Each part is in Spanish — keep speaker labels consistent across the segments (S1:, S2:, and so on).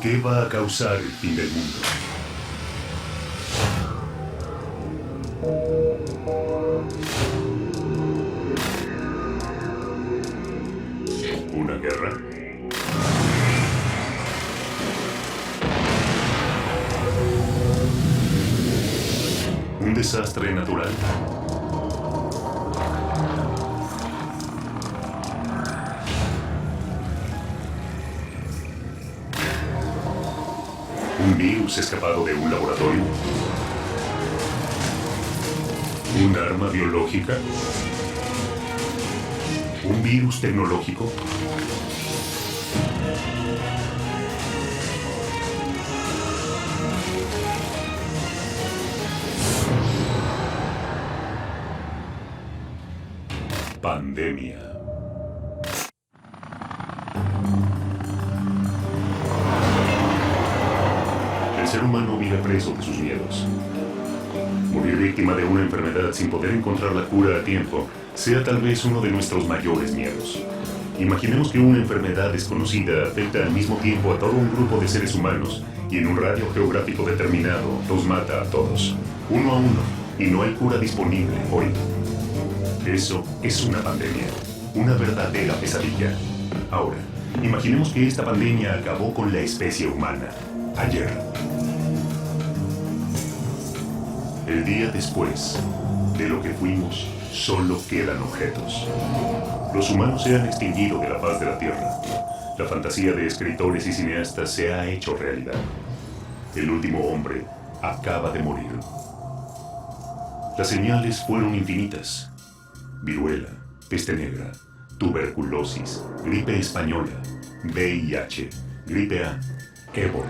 S1: ¿Qué va a causar el fin del mundo? ¿Una guerra? ¿Un desastre natural? ¿Un virus escapado de un laboratorio? ¿Un arma biológica? ¿Un virus tecnológico? Pandemia. El ser humano vive preso de sus miedos. Morir víctima de una enfermedad sin poder encontrar la cura a tiempo sea tal vez uno de nuestros mayores miedos. Imaginemos que una enfermedad desconocida afecta al mismo tiempo a todo un grupo de seres humanos y en un radio geográfico determinado los mata a todos, uno a uno, y no hay cura disponible hoy. Eso es una pandemia, una verdadera pesadilla. Ahora, imaginemos que esta pandemia acabó con la especie humana, ayer. El día después de lo que fuimos, solo quedan objetos. Los humanos se han extinguido de la faz de la Tierra. La fantasía de escritores y cineastas se ha hecho realidad. El último hombre acaba de morir. Las señales fueron infinitas. Viruela, peste negra, tuberculosis, gripe española, VIH, gripe A, ébola.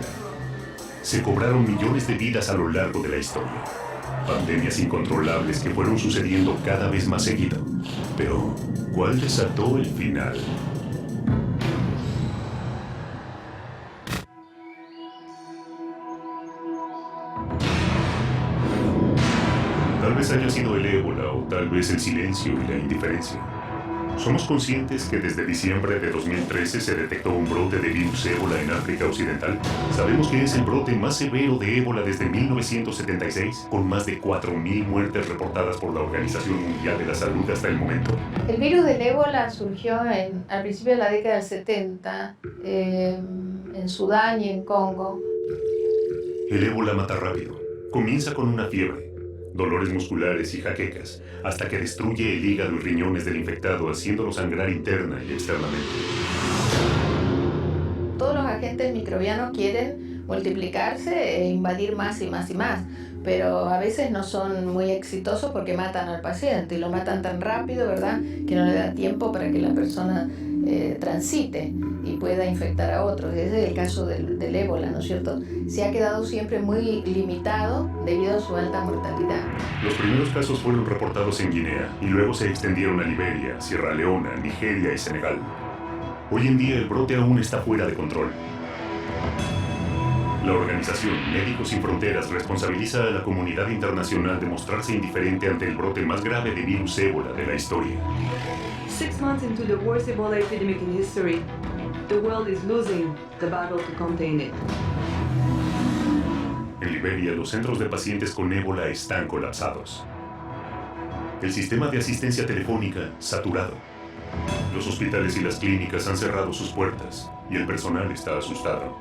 S1: Se cobraron millones de vidas a lo largo de la historia. Pandemias incontrolables que fueron sucediendo cada vez más seguido. Pero, ¿cuál desató el final? Tal vez haya sido el ébola o tal vez el silencio y la indiferencia. Somos conscientes que desde diciembre de 2013 se detectó un brote de virus ébola en África Occidental. Sabemos que es el brote más severo de ébola desde 1976, con más de 4.000 muertes reportadas por la Organización Mundial de la Salud hasta el momento.
S2: El virus del ébola surgió al principio de la década del 70 en Sudán y en Congo.
S1: El ébola mata rápido. Comienza con una fiebre, dolores musculares y jaquecas, hasta que destruye el hígado y riñones del infectado, haciéndolo sangrar interna y externamente.
S2: Todos los agentes microbianos quieren multiplicarse e invadir más y más y más, pero a veces no son muy exitosos porque matan al paciente y lo matan tan rápido, ¿verdad?, que no le da tiempo para que la persona transite y pueda infectar a otros. Ese es el caso del ébola, ¿no es cierto? Se ha quedado siempre muy limitado debido a su alta mortalidad.
S1: Los primeros casos fueron reportados en Guinea y luego se extendieron a Liberia, Sierra Leona, Nigeria y Senegal. Hoy en día el brote aún está fuera de control. La organización Médicos Sin Fronteras responsabiliza a la comunidad internacional de mostrarse indiferente ante el brote más grave de virus ébola de la historia.
S3: 6 months into the worst Ebola epidemic in history, the world is losing the battle to contain it.
S1: En Liberia, los centros de pacientes con ébola están colapsados. El sistema de asistencia telefónica saturado. Los hospitales y las clínicas han cerrado sus puertas y el personal está asustado.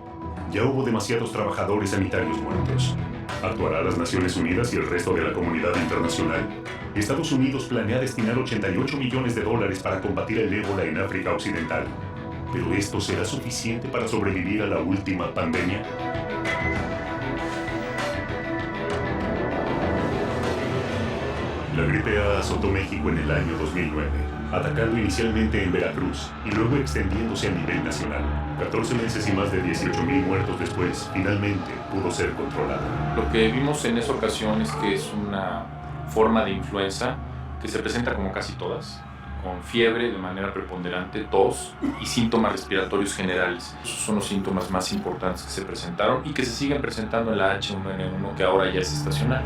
S1: Ya hubo demasiados trabajadores sanitarios muertos. ¿Actuará las Naciones Unidas y el resto de la comunidad internacional? Estados Unidos planea destinar $88 millones para combatir el ébola en África Occidental. ¿Pero esto será suficiente para sobrevivir a la última pandemia? La gripe A azotó México en el año 2009, atacando inicialmente en Veracruz y luego extendiéndose a nivel nacional. 14 meses y más de 18,000 muertos después, finalmente pudo ser controlada.
S4: Lo que vimos en esa ocasión es que es una forma de influenza que se presenta como casi todas, con fiebre de manera preponderante, tos y síntomas respiratorios generales. Esos son los síntomas más importantes que se presentaron y que se siguen presentando en la H1N1, que ahora ya es estacional.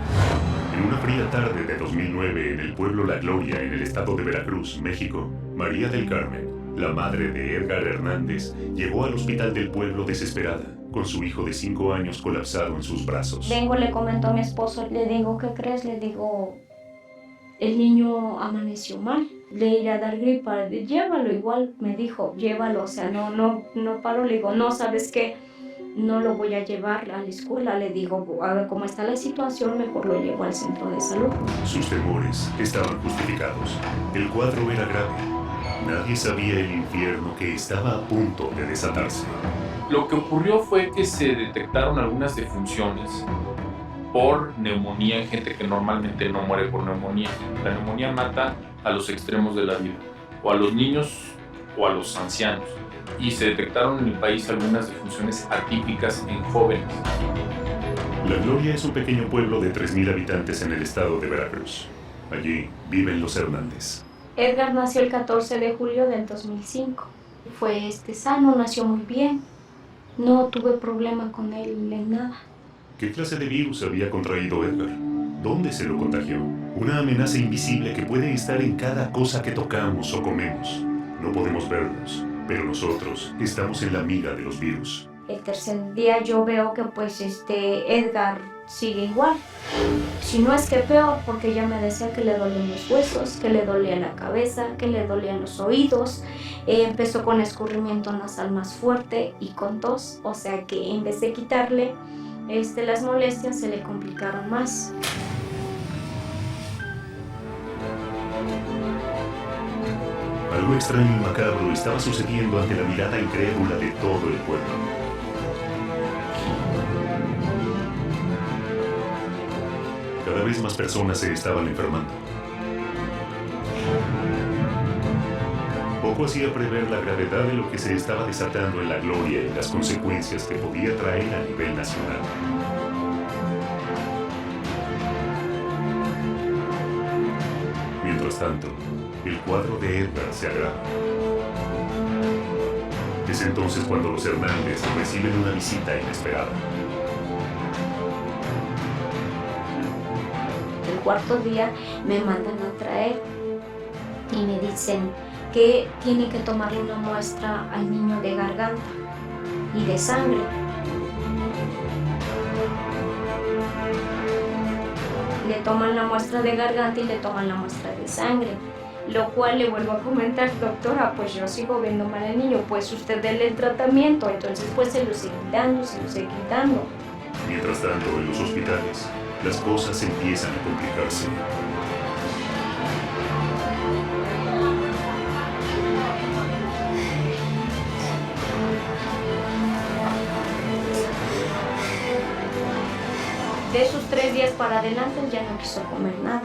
S1: En una fría tarde de 2009 en el pueblo La Gloria, en el estado de Veracruz, México, María del Carmen, La madre de Edgar Hernández llegó al hospital del pueblo desesperada, con su hijo de 5 años colapsado en sus brazos.
S5: Vengo, le comento a mi esposo, le digo, ¿qué crees? Le digo, el niño amaneció mal, le iré a dar gripa, llévalo, igual me dijo, llévalo, o sea, no paro, le digo, no, ¿sabes qué? No lo voy a llevar a la escuela, le digo, a ver cómo está la situación, mejor lo llevo al centro de salud.
S1: Sus temores estaban justificados. El cuadro era grave. Nadie sabía el infierno que estaba a punto de desatarse.
S4: Lo que ocurrió fue que se detectaron algunas defunciones por neumonía en gente que normalmente no muere por neumonía. La neumonía mata a los extremos de la vida, o a los niños o a los ancianos. Y se detectaron en el país algunas defunciones atípicas en jóvenes.
S1: La Gloria es un pequeño pueblo de 3,000 habitantes en el estado de Veracruz. Allí viven los Hernández.
S5: Edgar nació el 14 de julio del 2005. Fue sano, nació muy bien. No tuve problema con él en nada.
S1: ¿Qué clase de virus había contraído Edgar? ¿Dónde se lo contagió? Una amenaza invisible que puede estar en cada cosa que tocamos o comemos. No podemos verlos, pero nosotros estamos en la miga de los virus.
S5: El tercer día yo veo que Edgar sigue igual. Si no es que peor, porque ella me decía que le dolían los huesos, que le dolía la cabeza, que le dolían los oídos. Empezó con escurrimiento nasal más fuerte y con tos, o sea que en vez de quitarle las molestias se le complicaron más.
S1: Algo extraño y macabro estaba sucediendo ante la mirada incrédula de todo el pueblo. Cada vez más personas se estaban enfermando. Poco hacía prever la gravedad de lo que se estaba desatando en la Gloria y las consecuencias que podía traer a nivel nacional. Mientras tanto, el cuadro de Edgar se agrava. Es entonces cuando los Hernández reciben una visita inesperada.
S5: El cuarto día me mandan a traer y me dicen que tiene que tomarle una muestra al niño de garganta y de sangre. Le toman la muestra de garganta y le toman la muestra de sangre, lo cual le vuelvo a comentar, doctora, pues yo sigo viendo mal al niño, pues usted déle el tratamiento, entonces pues se lo sigue quitando.
S1: Mientras tanto, en los hospitales, las cosas empiezan a complicarse.
S5: De esos 3 días para adelante ya no quiso comer nada.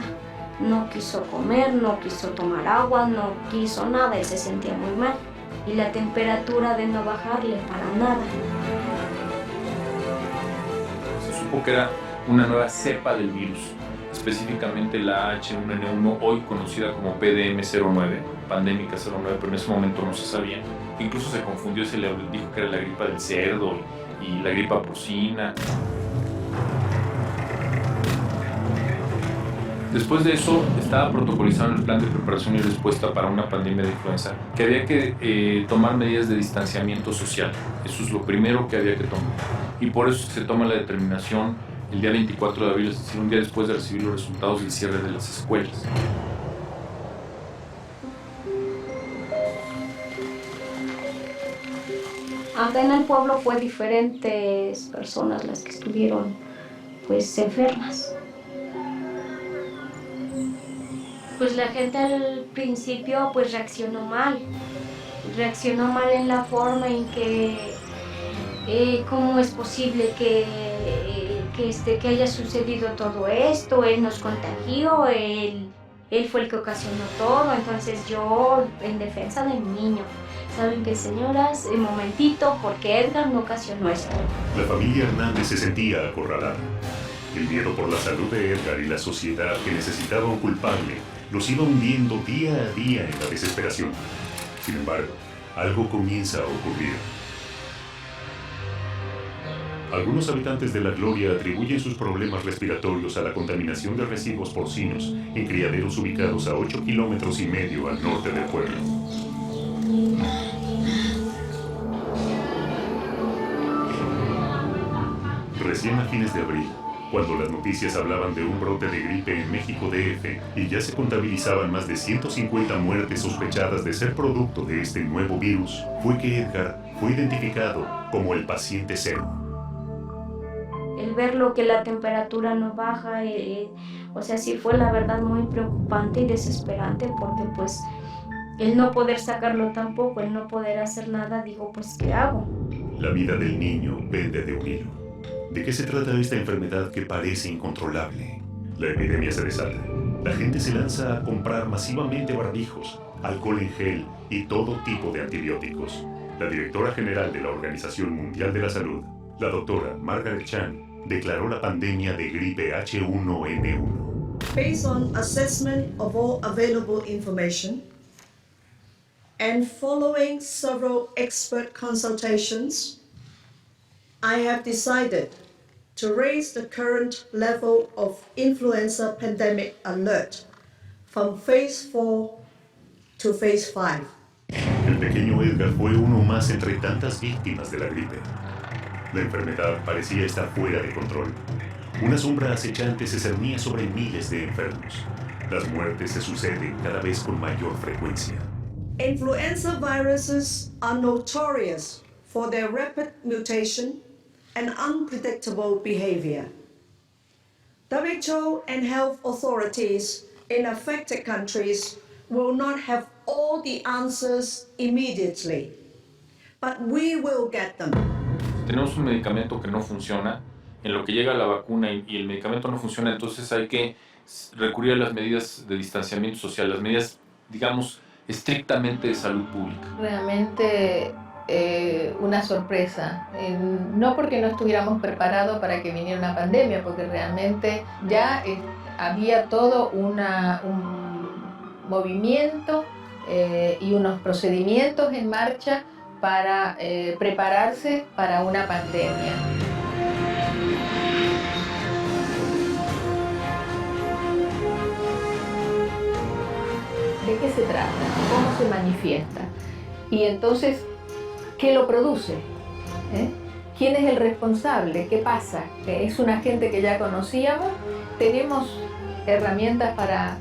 S5: No quiso comer, no quiso tomar agua, no quiso nada, él se sentía muy mal. Y la temperatura de no bajarle para nada.
S4: Se supo que era una nueva cepa del virus, específicamente la H1N1, hoy conocida como PDM09, pandémica 09, pero en ese momento no se sabía. Incluso se confundió, se le dijo que era la gripa del cerdo y la gripa porcina. Después de eso, estaba protocolizado el plan de preparación y respuesta para una pandemia de influenza, que había que tomar medidas de distanciamiento social. Eso es lo primero que había que tomar. Y por eso se toma la determinación el día 24 de abril, es decir, un día después de recibir los resultados del cierre de las escuelas.
S5: Acá en el pueblo fue diferentes personas las que estuvieron pues enfermas. Pues la gente al principio pues reaccionó mal en la forma en que cómo es posible que haya sucedido todo esto, él nos contagió, él fue el que ocasionó todo, entonces yo en defensa de mi niño. ¿Saben qué, señoras? Un momentito, porque Edgar no ocasionó esto.
S1: La familia Hernández se sentía acorralada. El miedo por la salud de Edgar y la sociedad que necesitaba un culpable los iba hundiendo día a día en la desesperación. Sin embargo, algo comienza a ocurrir. Algunos habitantes de La Gloria atribuyen sus problemas respiratorios a la contaminación de residuos porcinos en criaderos ubicados a 8,5 kilómetros al norte del pueblo. recién a fines de abril, cuando las noticias hablaban de un brote de gripe en México DF y ya se contabilizaban más de 150 muertes sospechadas de ser producto de este nuevo virus, fue que Edgar fue identificado como el paciente cero.
S5: El verlo que la temperatura no baja, o sea, sí fue la verdad muy preocupante y desesperante, porque pues el no poder sacarlo tampoco, el no poder hacer nada, digo, pues ¿qué hago?
S1: La vida del niño pende de un hilo. ¿De qué se trata esta enfermedad que parece incontrolable? La epidemia se desata. La gente se lanza a comprar masivamente barbijos, alcohol en gel y todo tipo de antibióticos. La directora general de la Organización Mundial de la Salud, la doctora Margaret Chan, declaró la pandemia de gripe H1N1.
S6: Based on assessment of all available information and following several expert consultations, I have decided to raise the current level of influenza pandemic alert from phase 4 to phase 5.
S1: El pequeño Edgar fue uno más entre tantas víctimas de la gripe. La enfermedad parecía estar fuera de control. Una sombra acechante se cernía sobre miles de enfermos. Las muertes se suceden cada vez con mayor frecuencia.
S6: Influenza viruses are notorious for their rapid mutation and unpredictable behavior. WHO and health authorities in affected countries will not have all the answers immediately, but we will get them.
S4: Tenemos un medicamento que no funciona, en lo que llega la vacuna y el medicamento no funciona, entonces hay que recurrir a las medidas de distanciamiento social, las medidas, digamos, estrictamente de salud pública.
S2: Realmente una sorpresa, no porque no estuviéramos preparados para que viniera una pandemia, porque realmente ya había todo un movimiento y unos procedimientos en marcha para prepararse para una pandemia. ¿De qué se trata? ¿Cómo se manifiesta? Y entonces, ¿qué lo produce? ¿Quién es el responsable? ¿Qué pasa? ¿Es un agente que ya conocíamos? ¿Tenemos herramientas para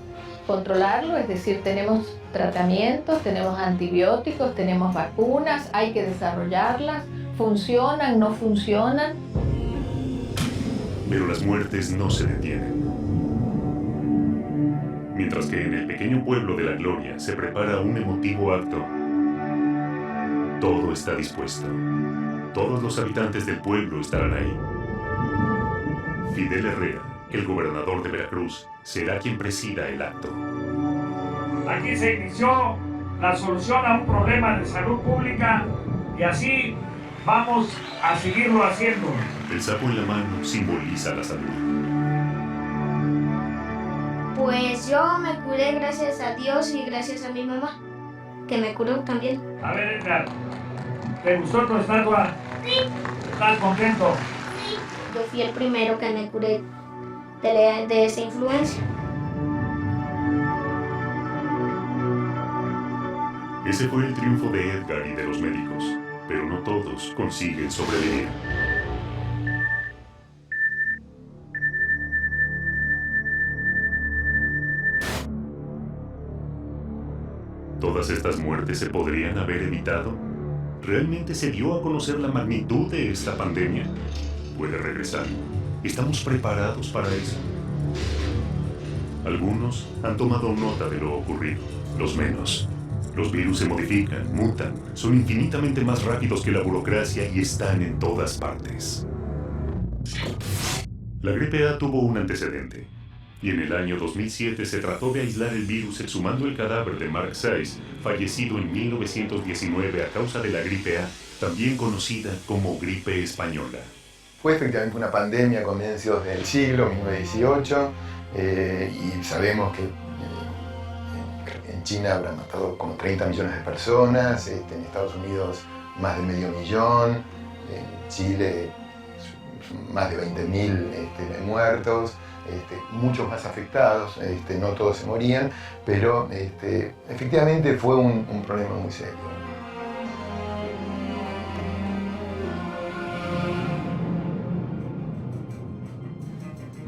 S2: controlarlo? Es decir, tenemos tratamientos, tenemos antibióticos, tenemos vacunas, hay que desarrollarlas. ¿Funcionan? ¿No funcionan?
S1: Pero las muertes no se detienen. Mientras que en el pequeño pueblo de La Gloria se prepara un emotivo acto, todo está dispuesto. Todos los habitantes del pueblo estarán ahí. Fidel Herrera, el gobernador de Veracruz, será quien presida el acto.
S7: Aquí se inició la solución a un problema de salud pública y así vamos a seguirlo haciendo.
S1: El sapo en la mano simboliza la salud.
S5: Pues yo me curé gracias a Dios y gracias a mi mamá, que me curó también.
S7: A ver, Edgar, ¿te gustó tu estatua?
S5: Sí.
S7: ¿Estás contento?
S5: Sí. Yo fui el primero que me curé de esa influencia.
S1: Ese fue el triunfo de Edgar y de los médicos, pero no todos consiguen sobrevivir. ¿Todas estas muertes se podrían haber evitado? ¿Realmente se dio a conocer la magnitud de esta pandemia? ¿Puede regresar? ¿Estamos preparados para eso? Algunos han tomado nota de lo ocurrido, los menos. Los virus se modifican, mutan, son infinitamente más rápidos que la burocracia y están en todas partes. La gripe A tuvo un antecedente. Y en el año 2007 se trató de aislar el virus exhumando el cadáver de Mark Sayce, fallecido en 1919 a causa de la gripe A, también conocida como gripe española.
S8: Fue efectivamente una pandemia a comienzos del siglo, 1918, y sabemos que en China habrá matado como 30 millones de personas, en Estados Unidos más de 500.000, en Chile más de 20.000 muertos. Muchos más afectados, no todos se morían, pero efectivamente fue un problema muy serio.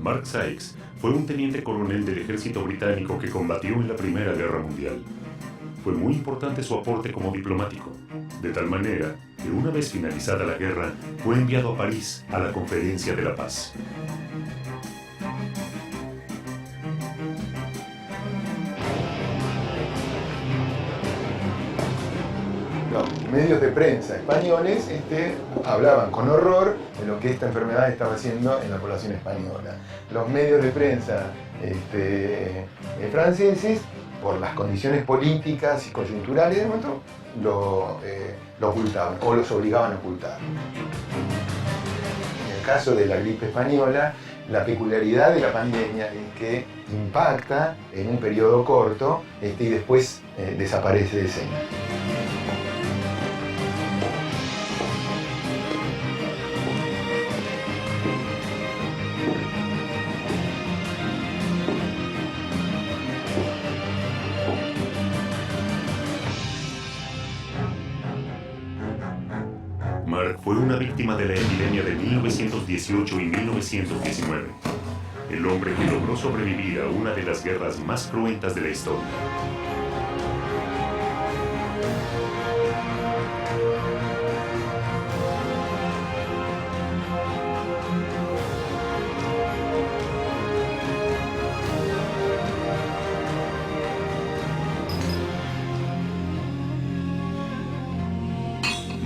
S1: Mark Sykes fue un teniente coronel del ejército británico que combatió en la Primera Guerra Mundial. Fue muy importante su aporte como diplomático, de tal manera que una vez finalizada la guerra fue enviado a París a la Conferencia de la Paz.
S8: Los medios de prensa españoles hablaban con horror de lo que esta enfermedad estaba haciendo en la población española. Los medios de prensa franceses, por las condiciones políticas y coyunturales del momento, lo ocultaban o los obligaban a ocultar. En el caso de la gripe española, la peculiaridad de la pandemia es que impacta en un periodo corto y después desaparece de escena.
S1: Mark fue una víctima de la epidemia de 1918 y 1919. El hombre que logró sobrevivir a una de las guerras más cruentas de la historia.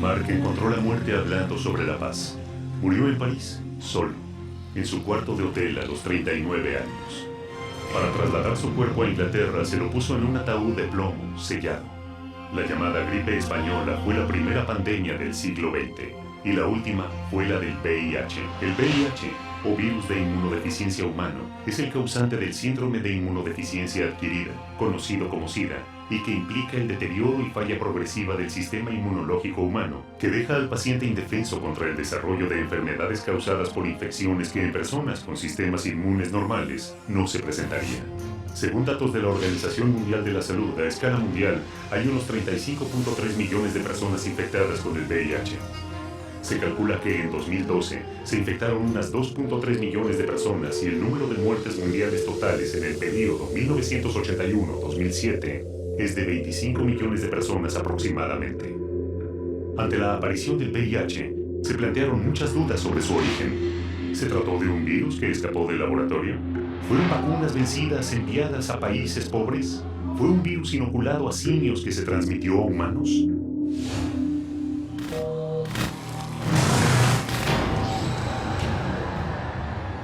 S1: Mark encontró la muerte hablando sobre la paz. Murió en París, solo, en su cuarto de hotel a los 39 años. Para trasladar su cuerpo a Inglaterra, se lo puso en un ataúd de plomo, sellado. La llamada gripe española fue la primera pandemia del siglo XX, y la última fue la del VIH. El VIH, o virus de inmunodeficiencia humano, es el causante del síndrome de inmunodeficiencia adquirida, conocido como SIDA, y que implica el deterioro y falla progresiva del sistema inmunológico humano, que deja al paciente indefenso contra el desarrollo de enfermedades causadas por infecciones que en personas con sistemas inmunes normales no se presentarían. Según datos de la Organización Mundial de la Salud, a escala mundial, hay unos 35.3 millones de personas infectadas con el VIH. Se calcula que en 2012 se infectaron unas 2.3 millones de personas y el número de muertes mundiales totales en el periodo 1981-2007 es de 25 millones de personas aproximadamente. Ante la aparición del VIH, se plantearon muchas dudas sobre su origen. ¿Se trató de un virus que escapó del laboratorio? ¿Fueron vacunas vencidas enviadas a países pobres? ¿Fue un virus inoculado a simios que se transmitió a humanos?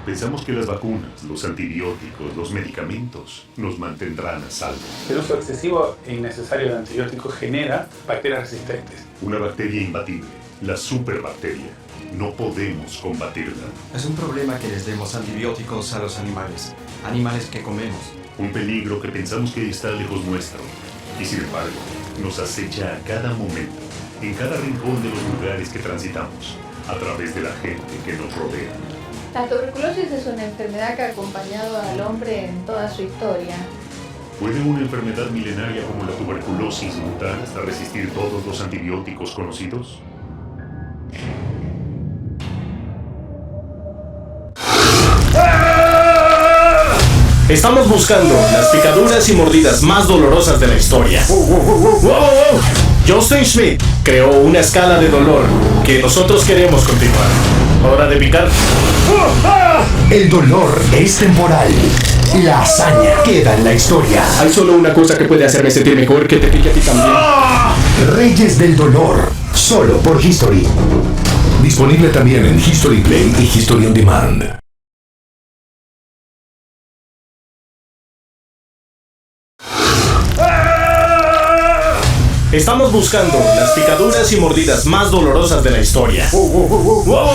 S1: Pensamos que las vacunas, los antibióticos, los medicamentos nos mantendrán a salvo.
S9: El uso excesivo e innecesario de antibióticos genera bacterias resistentes.
S1: Una bacteria imbatible, la superbacteria. No podemos combatirla.
S10: Es un problema que les demos antibióticos a los animales que comemos.
S1: Un peligro que pensamos que está lejos nuestro. Y sin embargo, nos acecha a cada momento, en cada rincón de los lugares que transitamos, a través de la gente que nos rodea.
S2: La tuberculosis es una enfermedad que ha acompañado al hombre en toda su historia.
S1: ¿Puede una enfermedad milenaria como la tuberculosis mutar hasta resistir todos los antibióticos conocidos?
S11: Estamos buscando las picaduras y mordidas más dolorosas de la historia. ¡Wow! Justin Schmidt creó una escala de dolor que nosotros queremos continuar. Hora de picar.
S12: El dolor es temporal. La hazaña queda en la historia.
S11: Hay solo una cosa que puede hacerme sentir mejor, que te pique a ti también.
S12: Reyes del dolor, solo por History.
S13: Disponible también en History Play y History On Demand.
S11: Estamos buscando las picaduras y mordidas más dolorosas de la historia. ¡Wow!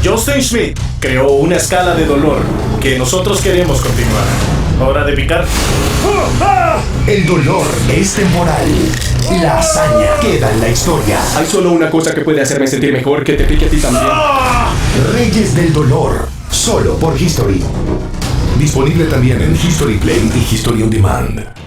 S11: Justin Schmidt creó una escala de dolor que nosotros queremos continuar. Hora de picar.
S12: El dolor es temporal. La hazaña queda en la historia.
S11: Hay solo una cosa que puede hacerme sentir mejor, que te pique a ti también.
S12: Reyes del dolor, solo por History.
S13: Disponible también en History Play y History On Demand.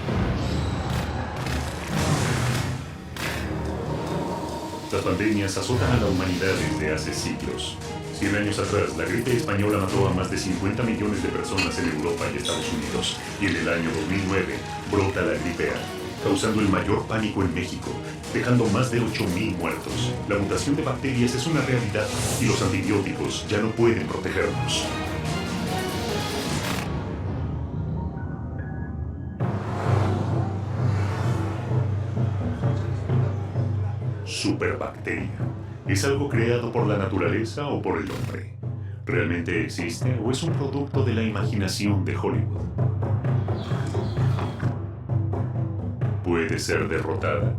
S1: Las pandemias azotan a la humanidad desde hace siglos. 100 años atrás, la gripe española mató a más de 50 millones de personas en Europa y Estados Unidos. Y en el año 2009 brota la gripe A, causando el mayor pánico en México, dejando más de 8.000 muertos. La mutación de bacterias es una realidad y los antibióticos ya no pueden protegernos. Superbacteria. ¿Es algo creado por la naturaleza o por el hombre? ¿Realmente existe o es un producto de la imaginación de Hollywood? ¿Puede ser derrotada?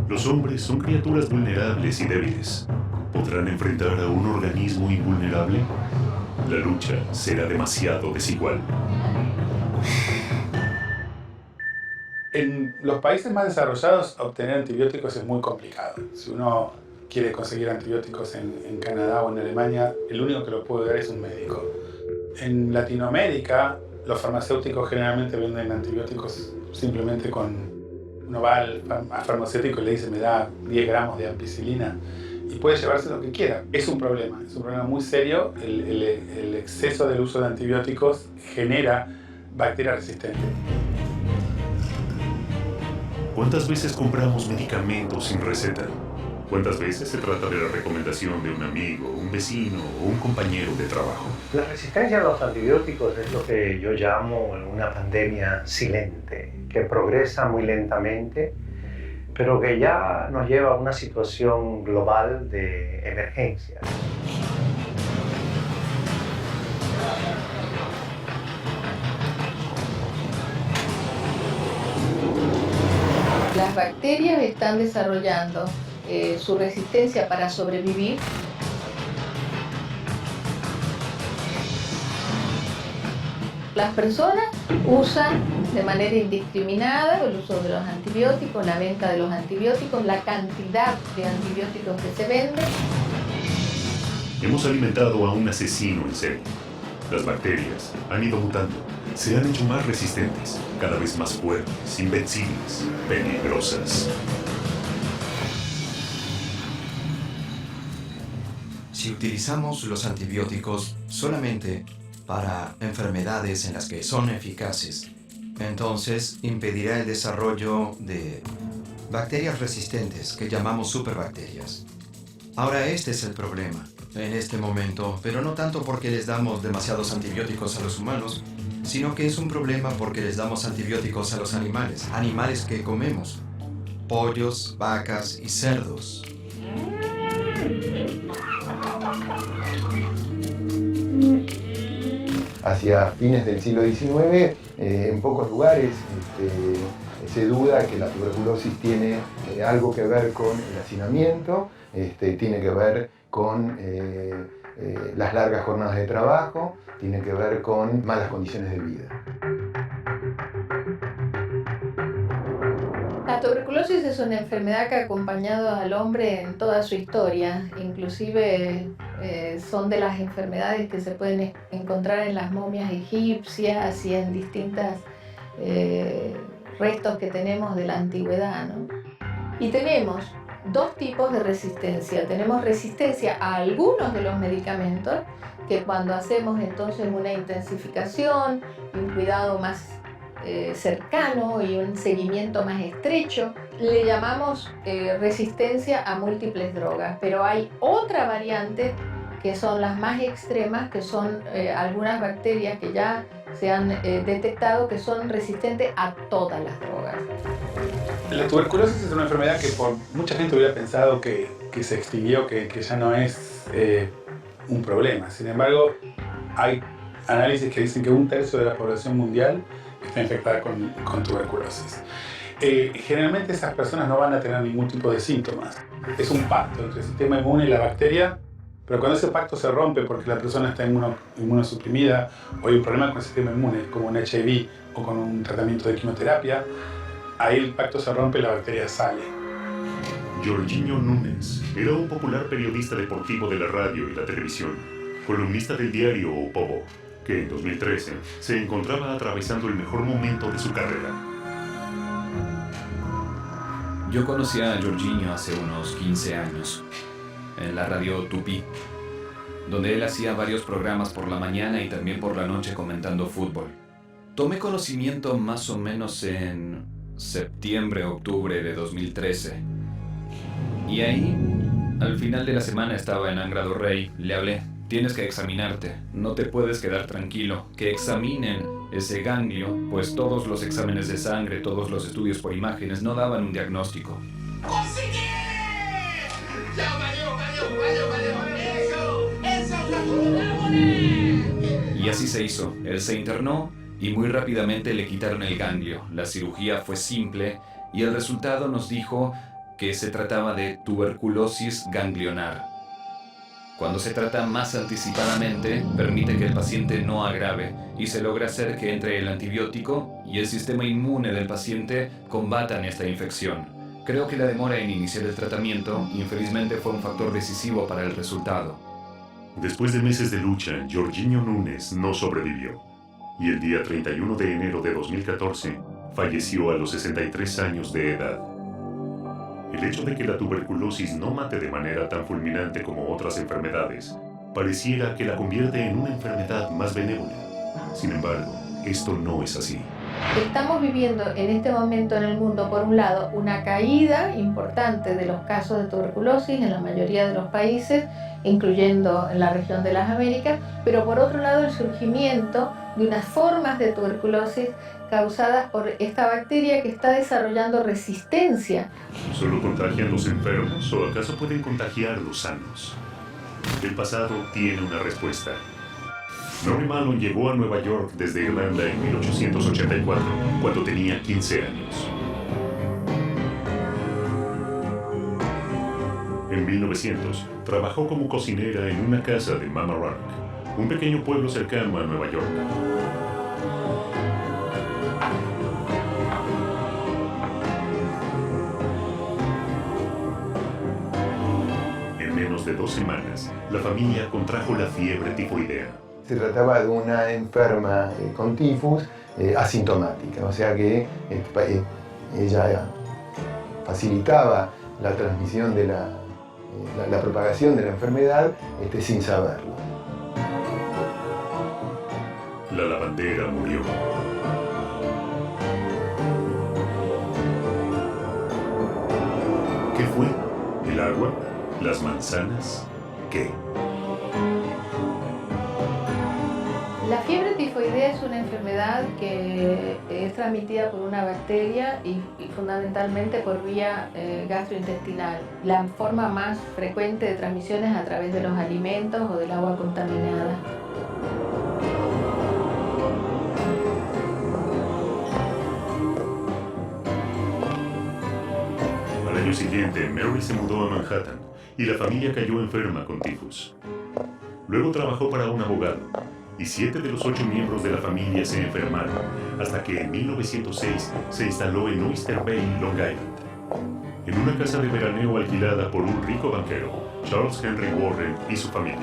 S1: Los hombres son criaturas vulnerables y débiles. ¿Podrán enfrentar a un organismo invulnerable? La lucha será demasiado desigual.
S9: En los países más desarrollados, obtener antibióticos es muy complicado. Si uno quiere conseguir antibióticos en Canadá o en Alemania, el único que lo puede dar es un médico. En Latinoamérica, los farmacéuticos generalmente venden antibióticos simplemente con... Uno va al farmacéutico y le dice, me da 10 gramos de ampicilina y puede llevarse lo que quiera. Es un problema muy serio. El exceso del uso de antibióticos genera bacterias resistentes.
S1: ¿Cuántas veces compramos medicamentos sin receta? ¿Cuántas veces se trata de la recomendación de un amigo, un vecino o un compañero de trabajo?
S14: La resistencia a los antibióticos es lo que yo llamo una pandemia silente, que progresa muy lentamente, pero que ya nos lleva a una situación global de emergencia.
S2: Las bacterias están desarrollando su resistencia para sobrevivir. Las personas usan de manera indiscriminada el uso de los antibióticos, la venta de los antibióticos, la cantidad de antibióticos que se venden.
S1: Hemos alimentado a un asesino en serie. Las bacterias han ido mutando, se han hecho más resistentes, cada vez más fuertes, invencibles, peligrosas.
S10: Si utilizamos los antibióticos solamente para enfermedades en las que son eficaces, entonces impedirá el desarrollo de bacterias resistentes que llamamos superbacterias. Ahora este es el problema en este momento, pero no tanto porque les damos demasiados antibióticos a los humanos, sino que es un problema porque les damos antibióticos a los animales, animales que comemos, pollos, vacas y cerdos.
S8: Hacia fines del siglo XIX, en pocos lugares se duda que la tuberculosis tiene algo que ver con el hacinamiento, tiene que ver con las largas jornadas de trabajo, tiene que ver con malas condiciones de vida.
S2: La tuberculosis es una enfermedad que ha acompañado al hombre en toda su historia, inclusive son de las enfermedades que se pueden encontrar en las momias egipcias y en distintos restos que tenemos de la antigüedad, ¿no? Y tenemos dos tipos de resistencia. Tenemos resistencia a algunos de los medicamentos, que cuando hacemos entonces una intensificación y un cuidado más cercano y un seguimiento más estrecho, le llamamos resistencia a múltiples drogas. Pero hay otra variante que son las más extremas, que son algunas bacterias que ya se han detectado que son resistentes a todas las drogas.
S9: La tuberculosis es una enfermedad que por mucha gente hubiera pensado que se extinguió, que ya no es un problema. Sin embargo, hay análisis que dicen que 1/3 de la población mundial está infectada con tuberculosis. Generalmente esas personas no van a tener ningún tipo de síntomas. Es un pacto entre el sistema inmune y la bacteria, pero cuando ese pacto se rompe porque la persona está inmunosuprimida o hay un problema con el sistema inmune, como un HIV o con un tratamiento de quimioterapia, ahí el pacto se rompe y la bacteria sale.
S1: Jorginho Nunes era un popular periodista deportivo de la radio y la televisión, columnista del diario O Povo, que en 2013 se encontraba atravesando el mejor momento de su carrera.
S15: Yo conocí a Jorginho hace unos 15 años, en la radio Tupi, donde él hacía varios programas por la mañana y también por la noche comentando fútbol. Tomé conocimiento más o menos en septiembre-octubre de 2013. Y ahí, al final de la semana estaba en Angra do Rei, le hablé. Tienes que examinarte, no te puedes quedar tranquilo, que examinen ese ganglio, pues todos los exámenes de sangre, todos los estudios por imágenes no daban un diagnóstico.
S12: ¡Conseguí! ¡Ya valió! ¡Eso es la puta!
S15: Y así se hizo, él se internó y muy rápidamente le quitaron el ganglio. La cirugía fue simple y el resultado nos dijo que se trataba de tuberculosis ganglionar. Cuando se trata más anticipadamente, permite que el paciente no agrave y se logra hacer que entre el antibiótico y el sistema inmune del paciente combatan esta infección. Creo que la demora en iniciar el tratamiento, infelizmente, fue un factor decisivo para el resultado.
S1: Después de meses de lucha, Jorginho Nunes no sobrevivió y el día 31 de enero de 2014 falleció a los 63 años de edad. El hecho de que la tuberculosis no mate de manera tan fulminante como otras enfermedades pareciera que la convierte en una enfermedad más benévola. Sin embargo, esto no es así.
S2: Estamos viviendo en este momento en el mundo, por un lado, una caída importante de los casos de tuberculosis en la mayoría de los países, incluyendo en la región de las Américas, pero por otro lado el surgimiento de unas formas de tuberculosis causadas por esta bacteria que está desarrollando resistencia.
S1: ¿Solo contagian los enfermos o acaso pueden contagiar los sanos? El pasado tiene una respuesta. Mary Mallon llegó a Nueva York desde Irlanda en 1884, cuando tenía 15 años. En 1900, trabajó como cocinera en una casa de Mama Rock, un pequeño pueblo cercano a Nueva York. En menos de 2 semanas, la familia contrajo la fiebre tifoidea.
S8: Se trataba de una enferma con tifus asintomática, o sea que ella facilitaba la transmisión de la propagación de la enfermedad sin saberlo.
S1: La lavandera murió. ¿Qué fue? ¿El agua? ¿Las manzanas? ¿Qué?
S2: La fiebre tifoidea es una enfermedad que es transmitida por una bacteria y fundamentalmente por vía gastrointestinal. La forma más frecuente de transmisión es a través de los alimentos o del agua contaminada.
S1: Al año siguiente, Mary se mudó a Manhattan y la familia cayó enferma con tifus. Luego trabajó para un abogado y 7 de los 8 miembros de la familia se enfermaron, hasta que en 1906 se instaló en Oyster Bay, Long Island, en una casa de veraneo alquilada por un rico banquero, Charles Henry Warren, y su familia.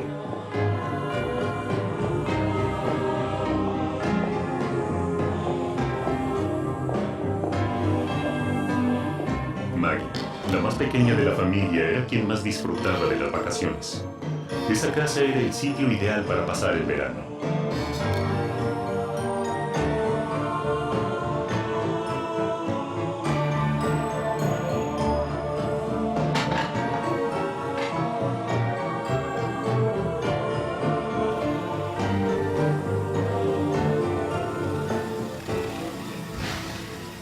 S1: Maggie, la más pequeña de la familia, era quien más disfrutaba de las vacaciones. Esa casa era el sitio ideal para pasar el verano.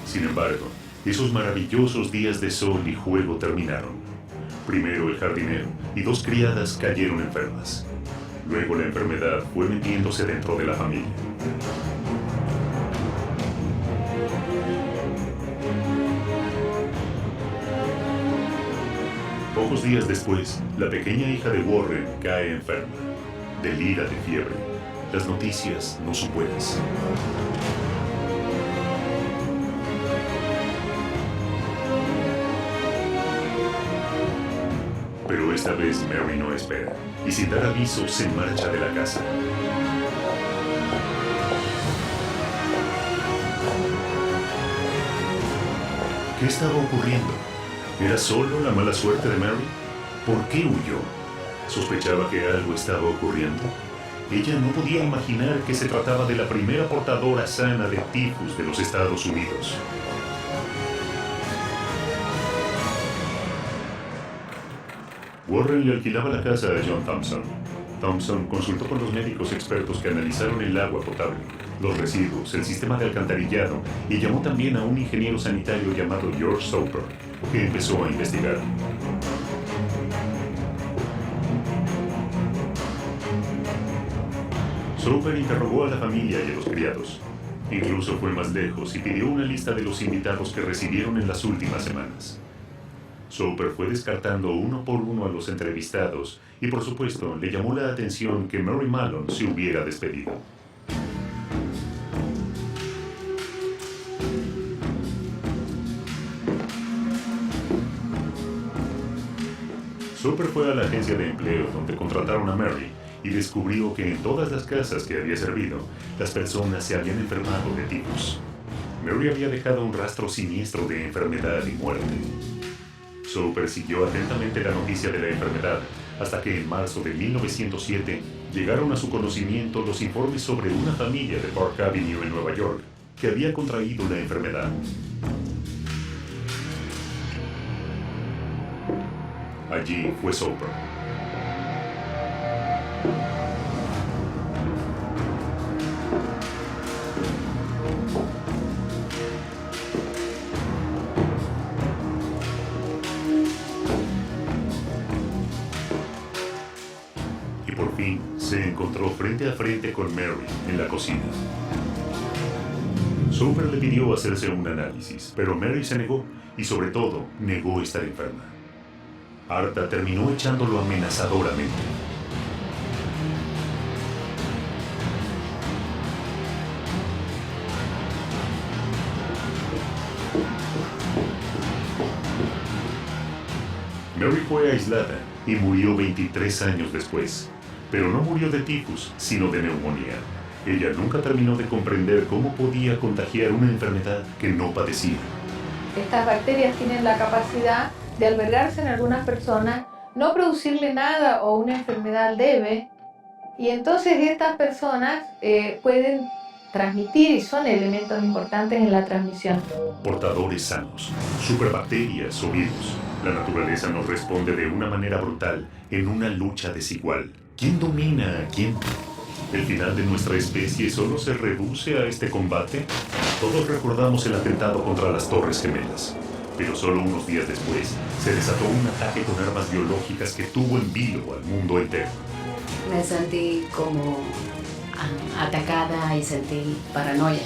S1: Sin embargo, esos maravillosos días de sol y juego terminaron. Primero el jardinero y 2 criadas cayeron enfermas. Luego la enfermedad fue metiéndose dentro de la familia. Pocos días después, la pequeña hija de Warren cae enferma. Delira de fiebre. Las noticias no son buenas. Pero esta vez Mary no espera, y sin dar aviso se marcha de la casa. ¿Qué estaba ocurriendo? ¿Era solo la mala suerte de Mary? ¿Por qué huyó? ¿Sospechaba que algo estaba ocurriendo? Ella no podía imaginar que se trataba de la primera portadora sana de tifus de los Estados Unidos. Warren le alquilaba la casa a John Thompson. Thompson consultó con los médicos expertos que analizaron el agua potable, los residuos, el sistema de alcantarillado y llamó también a un ingeniero sanitario llamado George Soper, que empezó a investigar. Soper interrogó a la familia y a los criados. Incluso fue más lejos y pidió una lista de los invitados que recibieron en las últimas semanas. Soper fue descartando uno por uno a los entrevistados y, por supuesto, le llamó la atención que Mary Mallon se hubiera despedido. Soper fue a la agencia de empleo donde contrataron a Mary y descubrió que en todas las casas que había servido, las personas se habían enfermado de tifus. Mary había dejado un rastro siniestro de enfermedad y muerte. Soper siguió atentamente la noticia de la enfermedad hasta que en marzo de 1907 llegaron a su conocimiento los informes sobre una familia de Park Avenue en Nueva York que había contraído la enfermedad. Allí fue Soper. Y por fin se encontró frente a frente con Mary en la cocina. Soper le pidió hacerse un análisis, pero Mary se negó y sobre todo negó estar enferma. Harta terminó echándolo amenazadoramente. Mary fue aislada y murió 23 años después. Pero no murió de tifus, sino de neumonía. Ella nunca terminó de comprender cómo podía contagiar una enfermedad que no padecía.
S2: Estas bacterias tienen la capacidad de albergarse en algunas personas, no producirle nada o una enfermedad leve, y entonces estas personas pueden transmitir y son elementos importantes en la transmisión.
S1: Portadores sanos, superbacterias o virus. La naturaleza nos responde de una manera brutal en una lucha desigual. ¿Quién domina a quién? ¿El final de nuestra especie solo se reduce a este combate? Todos recordamos el atentado contra las Torres Gemelas. Pero solo unos días después se desató un ataque con armas biológicas que tuvo en vilo al mundo entero.
S16: Me sentí como atacada y sentí paranoia.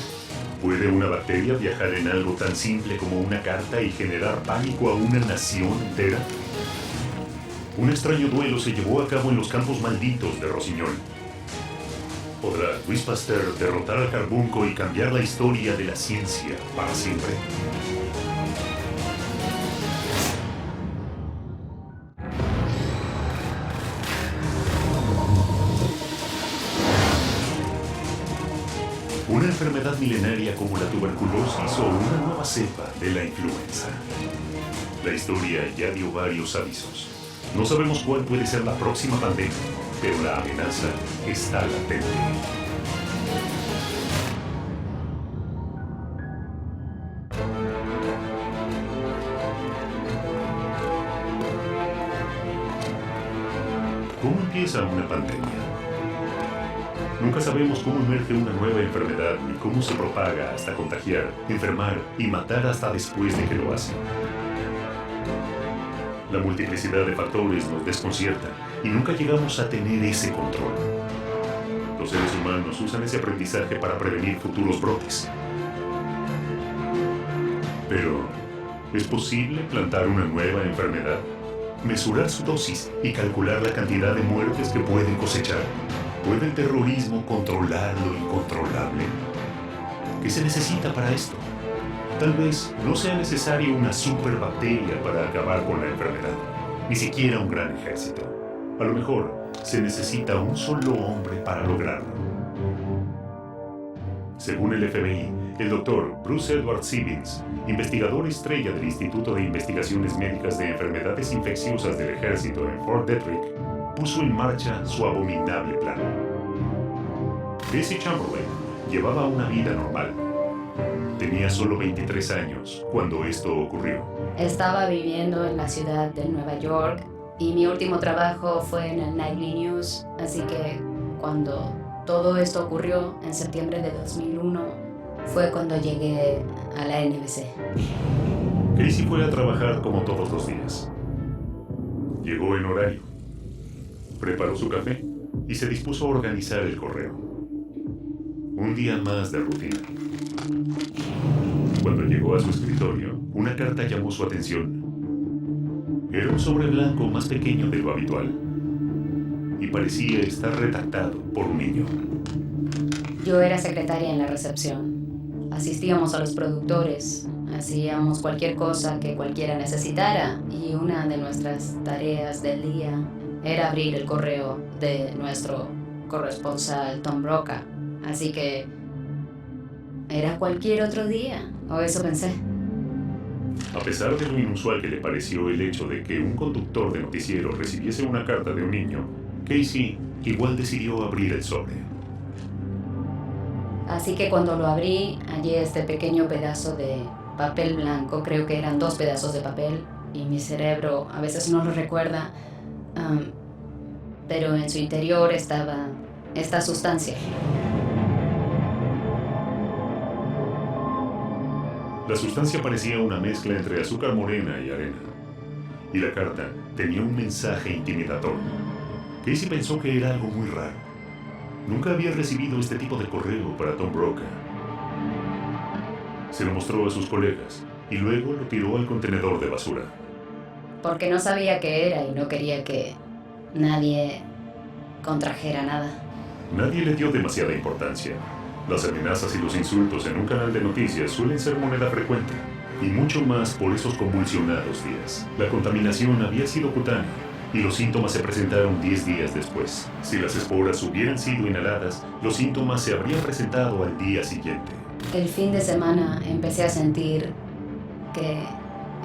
S1: ¿Puede una bacteria viajar en algo tan simple como una carta y generar pánico a una nación entera? Un extraño duelo se llevó a cabo en los campos malditos de Rossignol. ¿Podrá Louis Pasteur derrotar al carbunco y cambiar la historia de la ciencia para siempre? Una enfermedad milenaria como la tuberculosis o una nueva cepa de la influenza. La historia ya dio varios avisos. No sabemos cuál puede ser la próxima pandemia, pero la amenaza está latente. ¿Cómo empieza una pandemia? Nunca sabemos cómo emerge una nueva enfermedad ni cómo se propaga hasta contagiar, enfermar y matar hasta después de que lo hace. La multiplicidad de factores nos desconcierta y nunca llegamos a tener ese control. Los seres humanos usan ese aprendizaje para prevenir futuros brotes. Pero, ¿es posible plantar una nueva enfermedad? Mesurar su dosis y calcular la cantidad de muertes que pueden cosechar. ¿Puede el terrorismo controlar lo incontrolable? ¿Qué se necesita para esto? Tal vez no sea necesaria una superbacteria para acabar con la enfermedad, ni siquiera un gran ejército. A lo mejor se necesita un solo hombre para lograrlo. Según el FBI, El doctor Bruce Edward Sibbins, investigador estrella del Instituto de Investigaciones Médicas de Enfermedades Infecciosas del Ejército en Fort Detrick, puso en marcha su abominable plan. Daisy Chamberlain llevaba una vida normal. Tenía solo 23 años cuando esto ocurrió.
S16: Estaba viviendo en la ciudad de Nueva York y mi último trabajo fue en el Nightly News, así que cuando todo esto ocurrió en septiembre de 2001 fue cuando llegué a la NBC.
S1: Casey fue a trabajar como todos los días. Llegó en horario, preparó su café y se dispuso a organizar el correo. Un día más de rutina. Cuando llegó a su escritorio, una carta llamó su atención. Era un sobre blanco más pequeño de lo habitual y parecía estar redactado por un niño.
S16: Yo era secretaria en la recepción. Asistíamos a los productores, hacíamos cualquier cosa que cualquiera necesitara y una de nuestras tareas del día era abrir el correo de nuestro corresponsal Tom Brokaw. Así que era cualquier otro día, o eso pensé.
S1: A pesar de lo inusual que le pareció el hecho de que un conductor de noticiero recibiese una carta de un niño, Casey igual decidió abrir el sobre.
S16: Así que cuando lo abrí, hallé este pequeño pedazo de papel blanco, creo que eran 2 pedazos de papel, y mi cerebro a veces no lo recuerda, pero en su interior estaba esta sustancia.
S1: La sustancia parecía una mezcla entre azúcar morena y arena. Y la carta tenía un mensaje intimidador. Casey pensó que era algo muy raro. Nunca había recibido este tipo de correo para Tom Brokaw. Se lo mostró a sus colegas y luego lo tiró al contenedor de basura.
S16: Porque no sabía qué era y no quería que nadie contrajera nada.
S1: Nadie le dio demasiada importancia. Las amenazas y los insultos en un canal de noticias suelen ser moneda frecuente, y mucho más por esos convulsionados días. La contaminación había sido cutánea, y los síntomas se presentaron 10 días después. Si las esporas hubieran sido inhaladas, los síntomas se habrían presentado al día siguiente.
S16: El fin de semana empecé a sentir que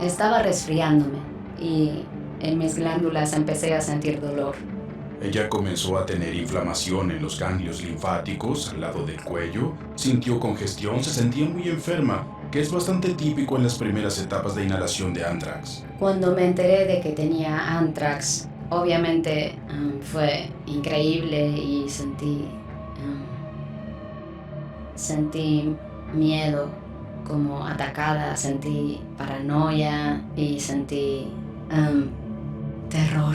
S16: estaba resfriándome, y en mis glándulas empecé a sentir dolor.
S17: Ella comenzó a tener inflamación en los ganglios linfáticos al lado del cuello, sintió congestión, se sentía muy enferma, que es bastante típico en las primeras etapas de inhalación de anthrax.
S16: Cuando me enteré de que tenía anthrax, obviamente fue increíble y sentí miedo, como atacada, sentí paranoia y sentí terror.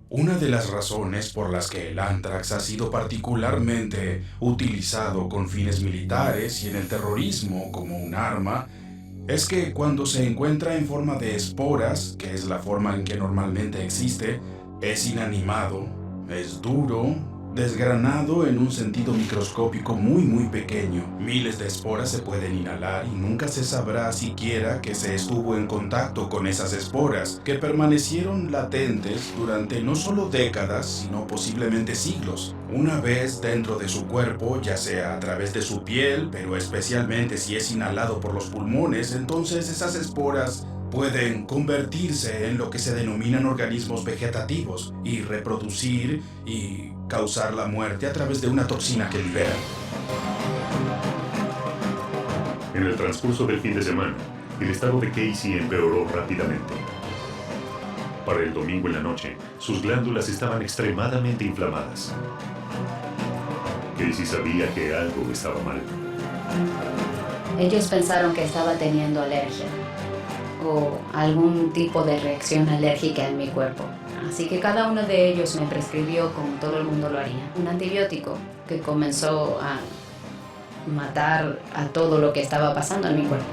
S17: Una de las razones por las que el anthrax ha sido particularmente utilizado con fines militares y en el terrorismo como un arma es que cuando se encuentra en forma de esporas, que es la forma en que normalmente existe, es inanimado, es duro, desgranado en un sentido microscópico muy pequeño. Miles de esporas se pueden inhalar y nunca se sabrá siquiera que se estuvo en contacto con esas esporas, que permanecieron latentes durante no solo décadas, sino posiblemente siglos. Una vez dentro de su cuerpo, ya sea a través de su piel, pero especialmente si es inhalado por los pulmones, entonces esas esporas pueden convertirse en lo que se denominan organismos vegetativos y reproducir y causar la muerte a través de una toxina que liberan.
S1: En el transcurso del fin de semana, el estado de Casey empeoró rápidamente. Para el domingo en la noche, sus glándulas estaban extremadamente inflamadas. Casey sabía que algo estaba mal.
S16: Ellos pensaron que estaba teniendo alergia o algún tipo de reacción alérgica en mi cuerpo. Así que cada uno de ellos me prescribió, como todo el mundo lo haría, un antibiótico que comenzó a matar a todo lo que estaba pasando en mi cuerpo.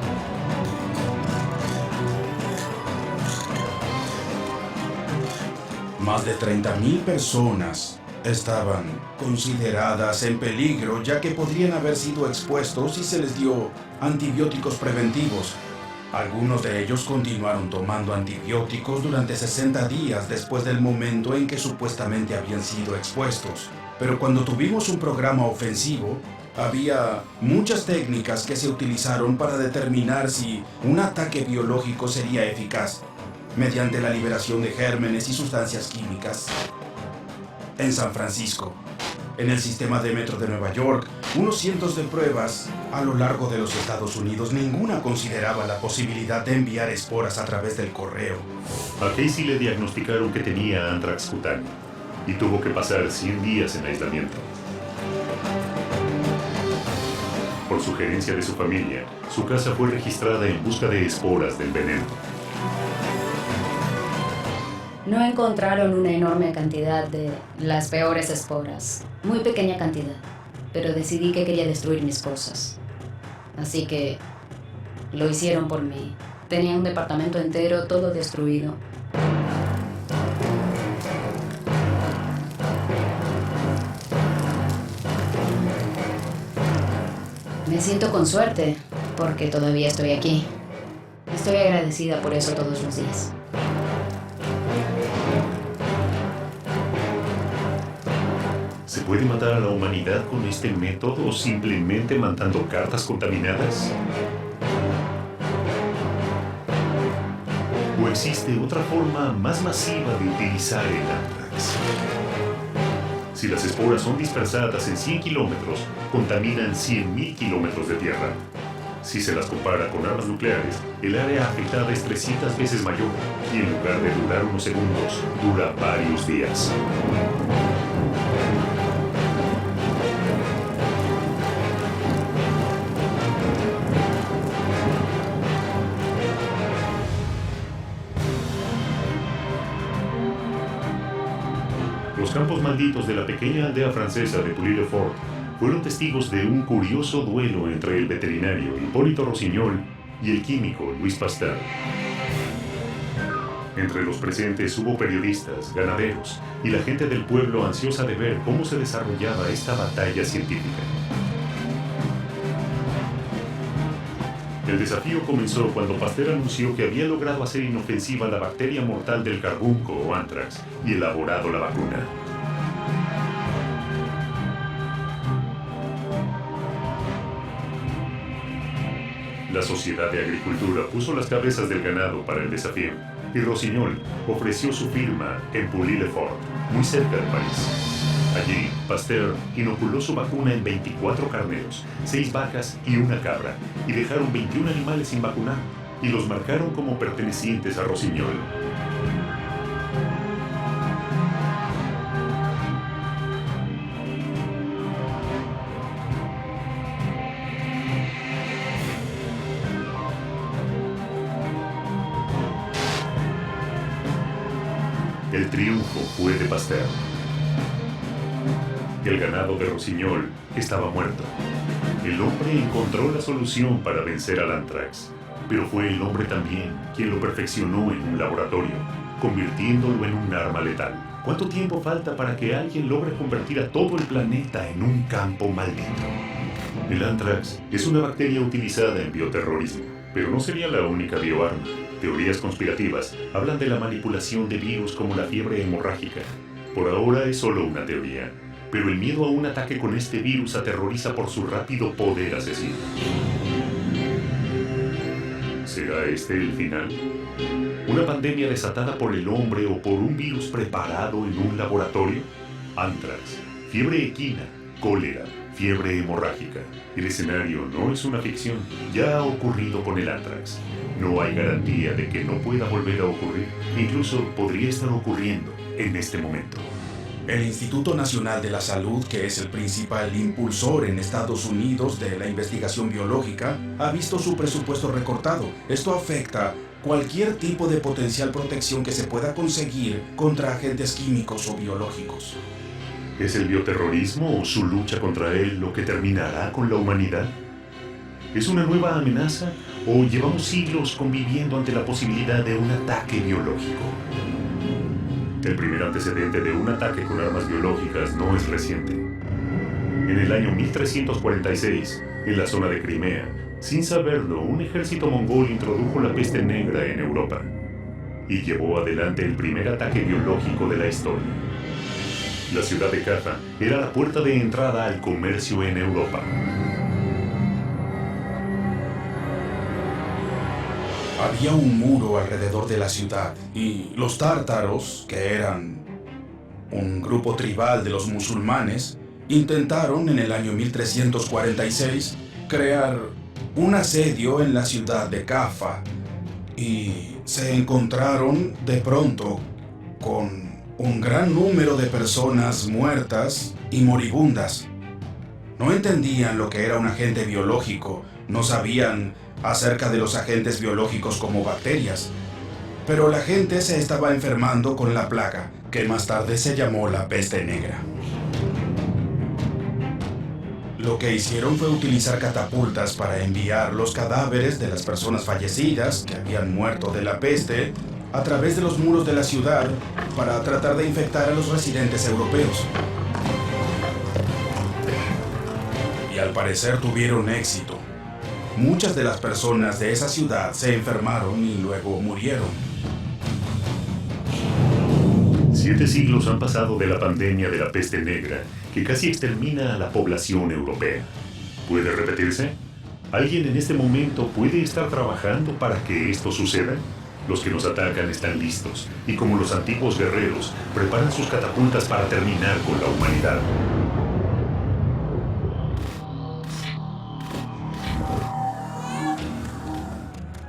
S17: Más de 30,000 personas estaban consideradas en peligro, ya que podrían haber sido expuestos si se les dio antibióticos preventivos. Algunos de ellos continuaron tomando antibióticos durante 60 días después del momento en que supuestamente habían sido expuestos. Pero cuando tuvimos un programa ofensivo, había muchas técnicas que se utilizaron para determinar si un ataque biológico sería eficaz, mediante la liberación de gérmenes y sustancias químicas. En San Francisco, en el sistema de metro de Nueva York, unos cientos de pruebas a lo largo de los Estados Unidos, ninguna consideraba la posibilidad de enviar esporas a través del correo.
S1: A Casey le diagnosticaron que tenía anthrax cutáneo y tuvo que pasar 100 días en aislamiento. Por sugerencia de su familia, su casa fue registrada en busca de esporas del veneno.
S16: No encontraron una enorme cantidad de las peores esporas. Muy pequeña cantidad. Pero decidí que quería destruir mis cosas. Así que lo hicieron por mí. Tenía un departamento entero, todo destruido. Me siento con suerte, porque todavía estoy aquí. Estoy agradecida por eso todos los días.
S1: ¿Se puede matar a la humanidad con este método o simplemente mandando cartas contaminadas? ¿O existe otra forma más masiva de utilizar el anthrax? Si las esporas son dispersadas en 100 kilómetros, contaminan 100.000 kilómetros de tierra. Si se las compara con armas nucleares, el área afectada es 300 veces mayor y en lugar de durar unos segundos, dura varios días. Los campos malditos de la pequeña aldea francesa de Pouilly-le-Fort fueron testigos de un curioso duelo entre el veterinario Hipólito Rossignol y el químico Louis Pasteur. Entre los presentes hubo periodistas, ganaderos y la gente del pueblo ansiosa de ver cómo se desarrollaba esta batalla científica. El desafío comenzó cuando Pasteur anunció que había logrado hacer inofensiva la bacteria mortal del carbunco o anthrax y elaborado la vacuna. La Sociedad de Agricultura puso las cabezas del ganado para el desafío y Rossignol ofreció su firma en Pouilly-le-Fort, muy cerca de París. Allí, Pasteur inoculó su vacuna en 24 carneros, 6 vacas y una cabra, y dejaron 21 animales sin vacunar, y los marcaron como pertenecientes a Rossignol. El triunfo fue de Pasteur. El ganado de Rossignol estaba muerto. El hombre encontró la solución para vencer al anthrax, pero fue el hombre también quien lo perfeccionó en un laboratorio, convirtiéndolo en un arma letal. ¿Cuánto tiempo falta para que alguien logre convertir a todo el planeta en un campo maldito? El anthrax es una bacteria utilizada en bioterrorismo, pero no sería la única bioarma. Teorías conspirativas hablan de la manipulación de virus como la fiebre hemorrágica. Por ahora es solo una teoría, pero el miedo a un ataque con este virus aterroriza por su rápido poder asesino. ¿Será este el final? ¿Una pandemia desatada por el hombre o por un virus preparado en un laboratorio? Anthrax, fiebre equina, cólera, fiebre hemorrágica. El escenario no es una ficción, ya ha ocurrido con el anthrax. No hay garantía de que no pueda volver a ocurrir. Incluso podría estar ocurriendo en este momento.
S17: El Instituto Nacional de la Salud, que es el principal impulsor en Estados Unidos de la investigación biológica, ha visto su presupuesto recortado. Esto afecta cualquier tipo de potencial protección que se pueda conseguir contra agentes químicos o biológicos.
S1: ¿Es el bioterrorismo o su lucha contra él lo que terminará con la humanidad? ¿Es una nueva amenaza o llevamos siglos conviviendo ante la posibilidad de un ataque biológico? El primer antecedente de un ataque con armas biológicas no es reciente. En el año 1346, en la zona de Crimea, sin saberlo, un ejército mongol introdujo la peste negra en Europa y llevó adelante el primer ataque biológico de la historia. La ciudad de Caffa era la puerta de entrada al comercio en Europa.
S17: Había un muro alrededor de la ciudad y los tártaros, que eran un grupo tribal de los musulmanes, intentaron en el año 1346 crear un asedio en la ciudad de Caffa y se encontraron de pronto con un gran número de personas muertas y moribundas. No entendían lo que era un agente biológico, no sabían acerca de los agentes biológicos como bacterias, pero la gente se estaba enfermando con la plaga, que más tarde se llamó la peste negra. Lo que hicieron fue utilizar catapultas para enviar los cadáveres de las personas fallecidas que habían muerto de la peste a través de los muros de la ciudad para tratar de infectar a los residentes europeos. Y al parecer tuvieron éxito. Muchas de las personas de esa ciudad se enfermaron y luego murieron.
S1: 7 siglos han pasado de la pandemia de la peste negra, que casi extermina a la población europea. ¿Puede repetirse? ¿Alguien en este momento puede estar trabajando para que esto suceda? Los que nos atacan están listos, y como los antiguos guerreros, preparan sus catapultas para terminar con la humanidad.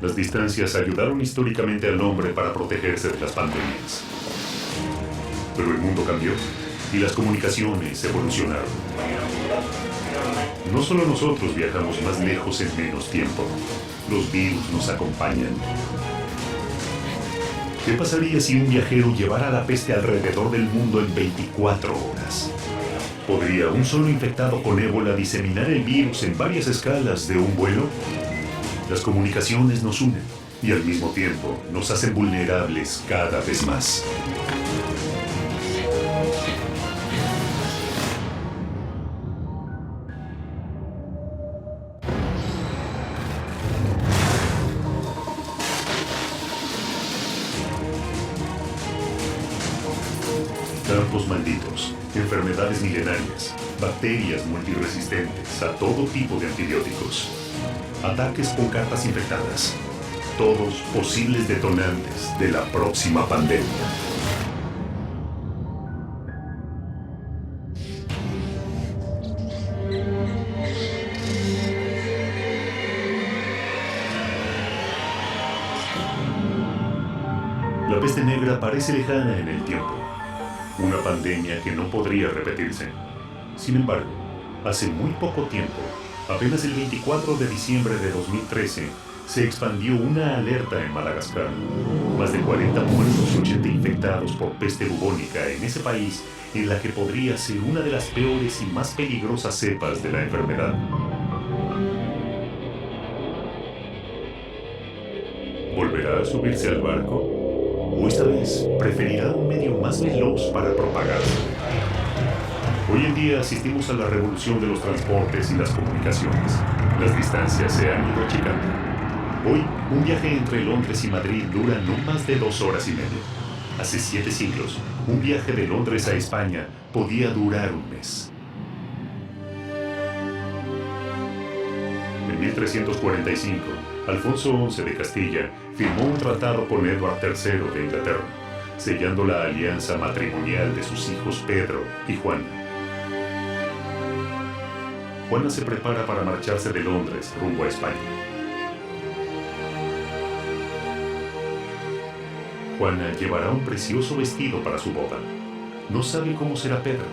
S1: Las distancias ayudaron históricamente al hombre para protegerse de las pandemias. Pero el mundo cambió y las comunicaciones evolucionaron. No solo nosotros viajamos más lejos en menos tiempo, los virus nos acompañan. ¿Qué pasaría si un viajero llevara la peste alrededor del mundo en 24 horas? ¿Podría un solo infectado con ébola diseminar el virus en varias escalas de un vuelo? Las comunicaciones nos unen y al mismo tiempo nos hacen vulnerables cada vez más. Campos malditos, enfermedades milenarias, bacterias multiresistentes a todo tipo de antibióticos, ataques con cartas infectadas, todos posibles detonantes de la próxima pandemia. La peste negra parece lejana en el tiempo. Una pandemia que no podría repetirse. Sin embargo, hace muy poco tiempo, apenas el 24 de diciembre de 2013, se expandió una alerta en Madagascar. Más de 40 muertos y 80 infectados por peste bubónica en ese país, en la que podría ser una de las peores y más peligrosas cepas de la enfermedad. ¿Volverá a subirse al barco? ¿O esta vez preferirá un medio más veloz para propagarse? Hoy en día asistimos a la revolución de los transportes y las comunicaciones. Las distancias se han ido achicando. Hoy, un viaje entre Londres y Madrid dura no más de 2 horas y media. Hace 7 siglos, un viaje de Londres a España podía durar un mes. En 1345, Alfonso XI de Castilla firmó un tratado con Eduardo III de Inglaterra, sellando la alianza matrimonial de sus hijos Pedro y Juana. Juana se prepara para marcharse de Londres rumbo a España. Juana llevará un precioso vestido para su boda. No sabe cómo será Pedro.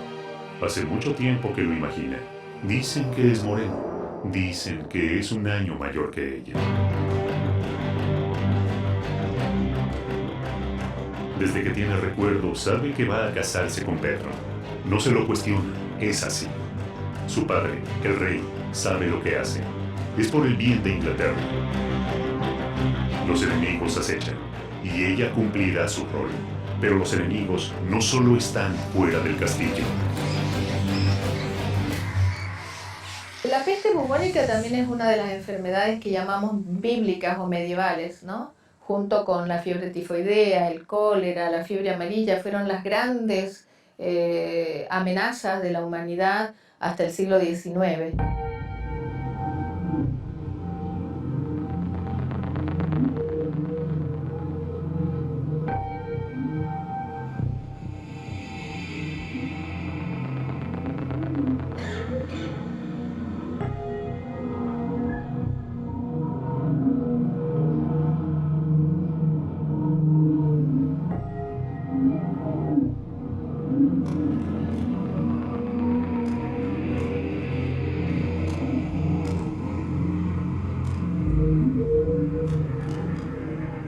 S1: Hace mucho tiempo que lo imagina. Dicen que es moreno. Dicen que es un año mayor que ella. Desde que tiene recuerdo, sabe que va a casarse con Pedro. No se lo cuestiona, es así. Su padre, el rey, sabe lo que hace. Es por el bien de Inglaterra. Los enemigos acechan, y ella cumplirá su rol. Pero los enemigos no solo están fuera del castillo.
S2: La peste bubónica también es una de las enfermedades que llamamos bíblicas o medievales, ¿no? Junto con la fiebre tifoidea, el cólera, la fiebre amarilla, fueron las grandes amenazas de la humanidad hasta el siglo XIX.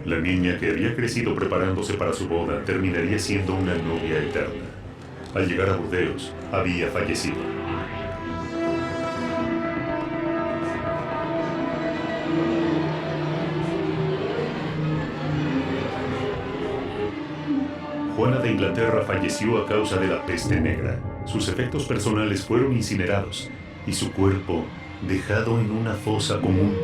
S1: La niña que había crecido preparándose para su boda terminaría siendo una novia eterna. Al llegar a Burdeos, había fallecido. Juana de Inglaterra falleció a causa de la peste negra. Sus efectos personales fueron incinerados y su cuerpo dejado en una fosa común.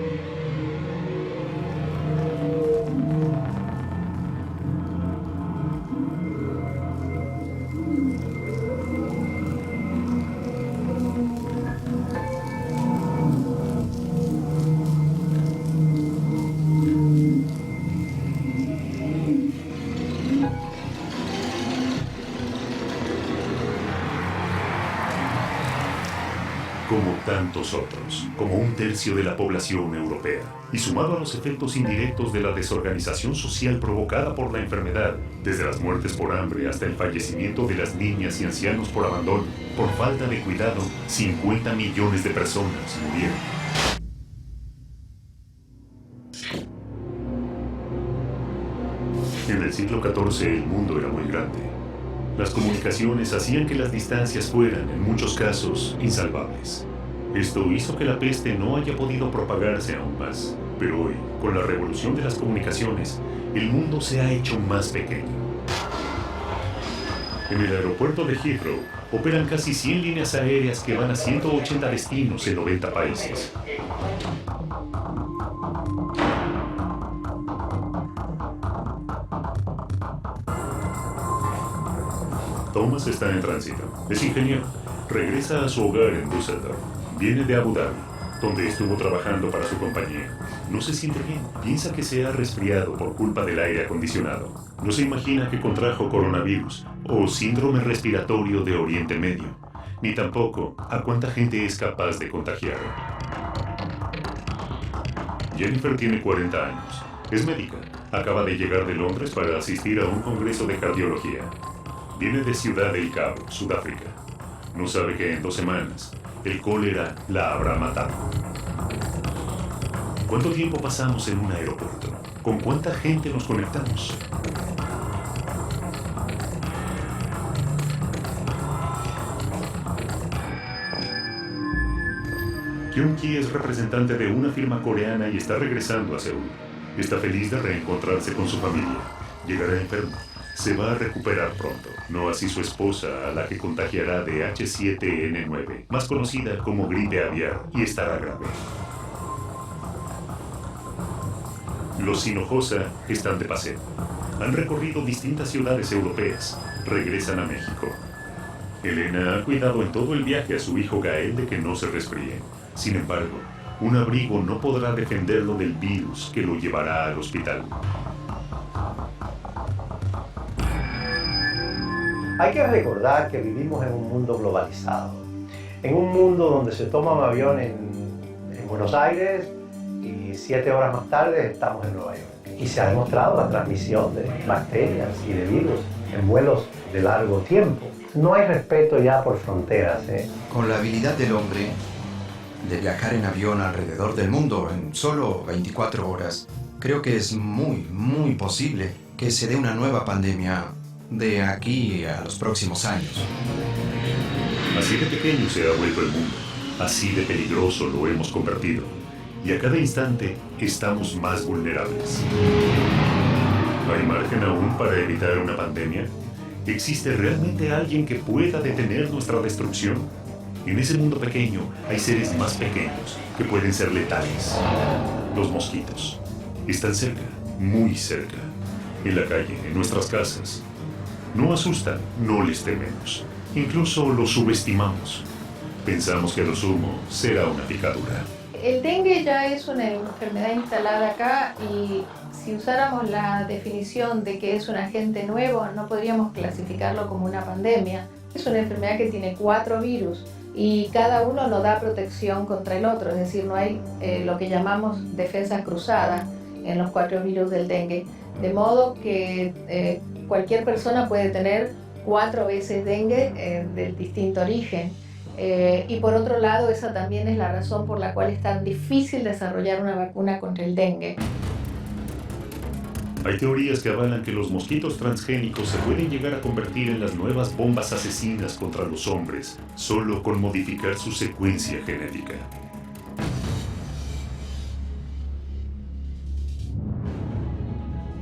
S1: Como tantos otros, como un tercio de la población europea, y sumado a los efectos indirectos de la desorganización social provocada por la enfermedad, desde las muertes por hambre hasta el fallecimiento de las niñas y ancianos por abandono, por falta de cuidado, 50 millones de personas murieron. En el siglo XIV el mundo era muy grande. Las comunicaciones hacían que las distancias fueran, en muchos casos, insalvables. Esto hizo que la peste no haya podido propagarse aún más. Pero hoy, con la revolución de las comunicaciones, el mundo se ha hecho más pequeño. En el aeropuerto de Heathrow operan casi 100 líneas aéreas que van a 180 destinos en 90 países. Thomas está en tránsito. Es ingeniero. Regresa a su hogar en Düsseldorf. Viene de Abu Dhabi, donde estuvo trabajando para su compañía. No se siente bien. Piensa que se ha resfriado por culpa del aire acondicionado. No se imagina que contrajo coronavirus o síndrome respiratorio de Oriente Medio. Ni tampoco a cuánta gente es capaz de contagiar. Jennifer tiene 40 años. Es médica. Acaba de llegar de Londres para asistir a un congreso de cardiología. Viene de Ciudad del Cabo, Sudáfrica. No sabe que en 2 semanas el cólera la habrá matado. ¿Cuánto tiempo pasamos en un aeropuerto? ¿Con cuánta gente nos conectamos? Kyung-Ki es representante de una firma coreana y está regresando a Seúl. Está feliz de reencontrarse con su familia. Llegará enfermo. Se va a recuperar pronto, no así su esposa, a la que contagiará de H7N9, más conocida como gripe aviar, y estará grave. Los Hinojosa están de paseo. Han recorrido distintas ciudades europeas. Regresan a México. Elena ha cuidado en todo el viaje a su hijo Gael de que no se resfríe. Sin embargo, un abrigo no podrá defenderlo del virus que lo llevará al hospital.
S14: Hay que recordar que vivimos en un mundo globalizado, en un mundo donde se toma un avión en Buenos Aires y 7 horas más tarde estamos en Nueva York. Y se ha demostrado la transmisión de bacterias y de virus en vuelos de largo tiempo. No hay respeto ya por fronteras.
S10: Con la habilidad del hombre de viajar en avión alrededor del mundo en solo 24 horas, creo que es muy posible que se dé una nueva pandemia de aquí a los próximos años.
S1: Así de pequeño se ha vuelto el mundo, así de peligroso lo hemos convertido, y a cada instante estamos más vulnerables. ¿Hay margen aún para evitar una pandemia? ¿Existe realmente alguien que pueda detener nuestra destrucción? En ese mundo pequeño hay seres más pequeños que pueden ser letales. Los mosquitos. Están cerca, muy cerca, en la calle, en nuestras casas. No asustan, no les tememos. Incluso los subestimamos. Pensamos que a lo sumo será una picadura.
S2: El dengue ya es una enfermedad instalada acá y si usáramos la definición de que es un agente nuevo, no podríamos clasificarlo como una pandemia. Es una enfermedad que tiene 4 virus y cada uno no da protección contra el otro, es decir, no hay lo que llamamos defensa cruzada en los 4 virus del dengue, de modo que cualquier persona puede tener 4 veces dengue del distinto origen. Y por otro lado, esa también es la razón por la cual es tan difícil desarrollar una vacuna contra el dengue.
S1: Hay teorías que avalan que los mosquitos transgénicos se pueden llegar a convertir en las nuevas bombas asesinas contra los hombres, solo con modificar su secuencia genética.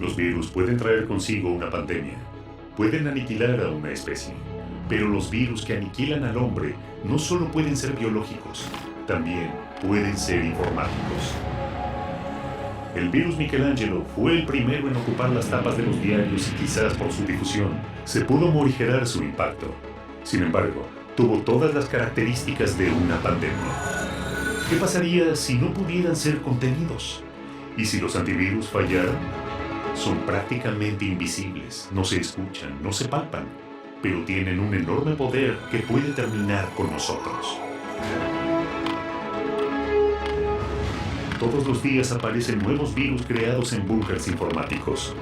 S1: Los virus pueden traer consigo una pandemia, pueden aniquilar a una especie, pero los virus que aniquilan al hombre no solo pueden ser biológicos, también pueden ser informáticos. El virus Michelangelo fue el primero en ocupar las tapas de los diarios y quizás por su difusión se pudo morigerar su impacto. Sin embargo, tuvo todas las características de una pandemia. ¿Qué pasaría si no pudieran ser contenidos? ¿Y si los antivirus fallaran? Son prácticamente invisibles, no se escuchan, no se palpan, pero tienen un enorme poder que puede terminar con nosotros. Todos los días aparecen nuevos virus creados en búnkers informáticos.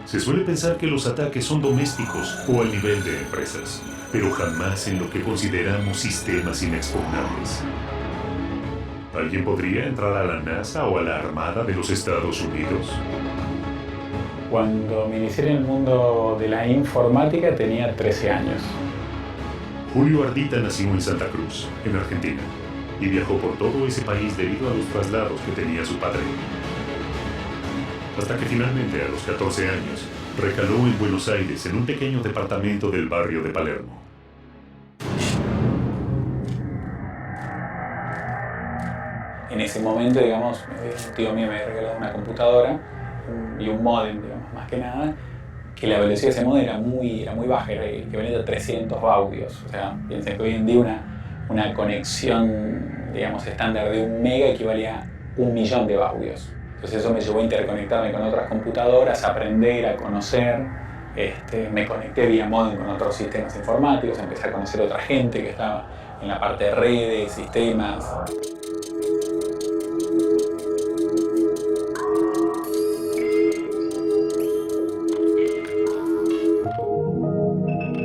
S1: Se suele pensar que los ataques son domésticos o al nivel de empresas, pero jamás en lo que consideramos sistemas inexpugnables. ¿Alguien podría entrar a la NASA o a la Armada de los Estados Unidos?
S9: Cuando me inicié en el mundo de la informática tenía 13 años.
S1: Julio Ardita nació en Santa Cruz, en Argentina, y viajó por todo ese país debido a los traslados que tenía su padre. Hasta que finalmente, a los 14 años, recaló en Buenos Aires en un pequeño departamento del barrio de Palermo.
S9: En ese momento, digamos, un tío mío me regaló una computadora y un módem, digamos, más que nada, que la velocidad de ese módem era muy baja, era el equivalente a 300 baudios. O sea, piensen que hoy en día una conexión, digamos, estándar de 1 mega equivalía a 1 millón de baudios. Entonces eso me llevó a interconectarme con otras computadoras, a aprender, a conocer. Me conecté vía módem con otros sistemas informáticos, empecé a conocer a otra gente que estaba en la parte de redes, sistemas.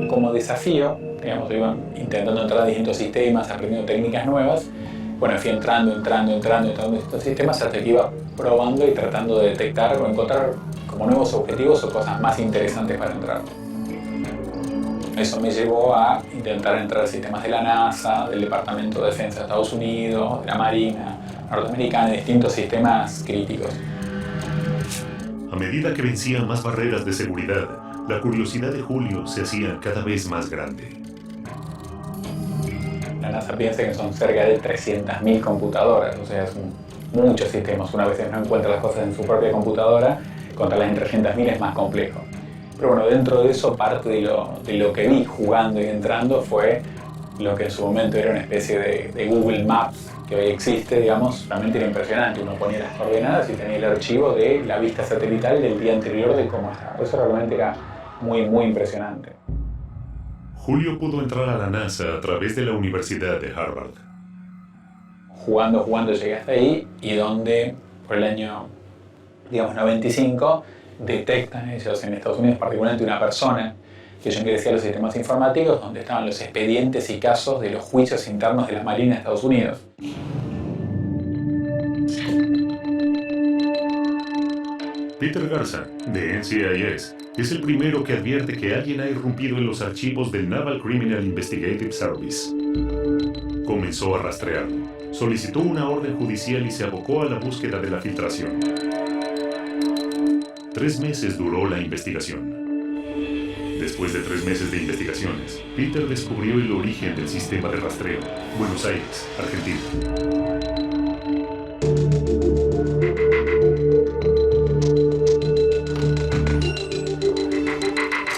S9: Como desafío, digamos, iba intentando entrar a distintos sistemas, aprendiendo técnicas nuevas. Bueno, fui entrando en estos sistemas hasta que iba probando y tratando de detectar o encontrar como nuevos objetivos o cosas más interesantes para entrar. Eso me llevó a intentar entrar a sistemas de la NASA, del Departamento de Defensa de Estados Unidos, de la Marina norteamericana, distintos sistemas críticos.
S1: A medida que vencía más barreras de seguridad, la curiosidad de Julio se hacía cada vez más grande.
S9: La NASA piensa que son cerca de 300.000 computadoras, o sea, son muchos sistemas. Una vez no encuentra las cosas en su propia computadora, contarlas en 300.000 es más complejo. Pero bueno, dentro de eso, parte de lo que vi jugando y entrando fue lo que en su momento era una especie de Google Maps, que hoy existe, digamos, realmente era impresionante. Uno ponía las coordenadas y tenía el archivo de la vista satelital del día anterior de cómo estaba. Eso realmente era muy impresionante.
S1: Julio pudo entrar a la NASA a través de la Universidad de Harvard.
S9: Jugando llegué hasta ahí y donde por el año, digamos, 95 detectan ellos en Estados Unidos particularmente una persona que yo ingresé a los sistemas informáticos donde estaban los expedientes y casos de los juicios internos de la Marina de Estados Unidos.
S1: Peter Garza, de NCIS, es el primero que advierte que alguien ha irrumpido en los archivos del Naval Criminal Investigative Service. Comenzó a rastrearlo, solicitó una orden judicial y se abocó a la búsqueda de la filtración. 3 meses duró la investigación. Después de 3 meses de investigaciones, Peter descubrió el origen del sistema de rastreo, Buenos Aires, Argentina.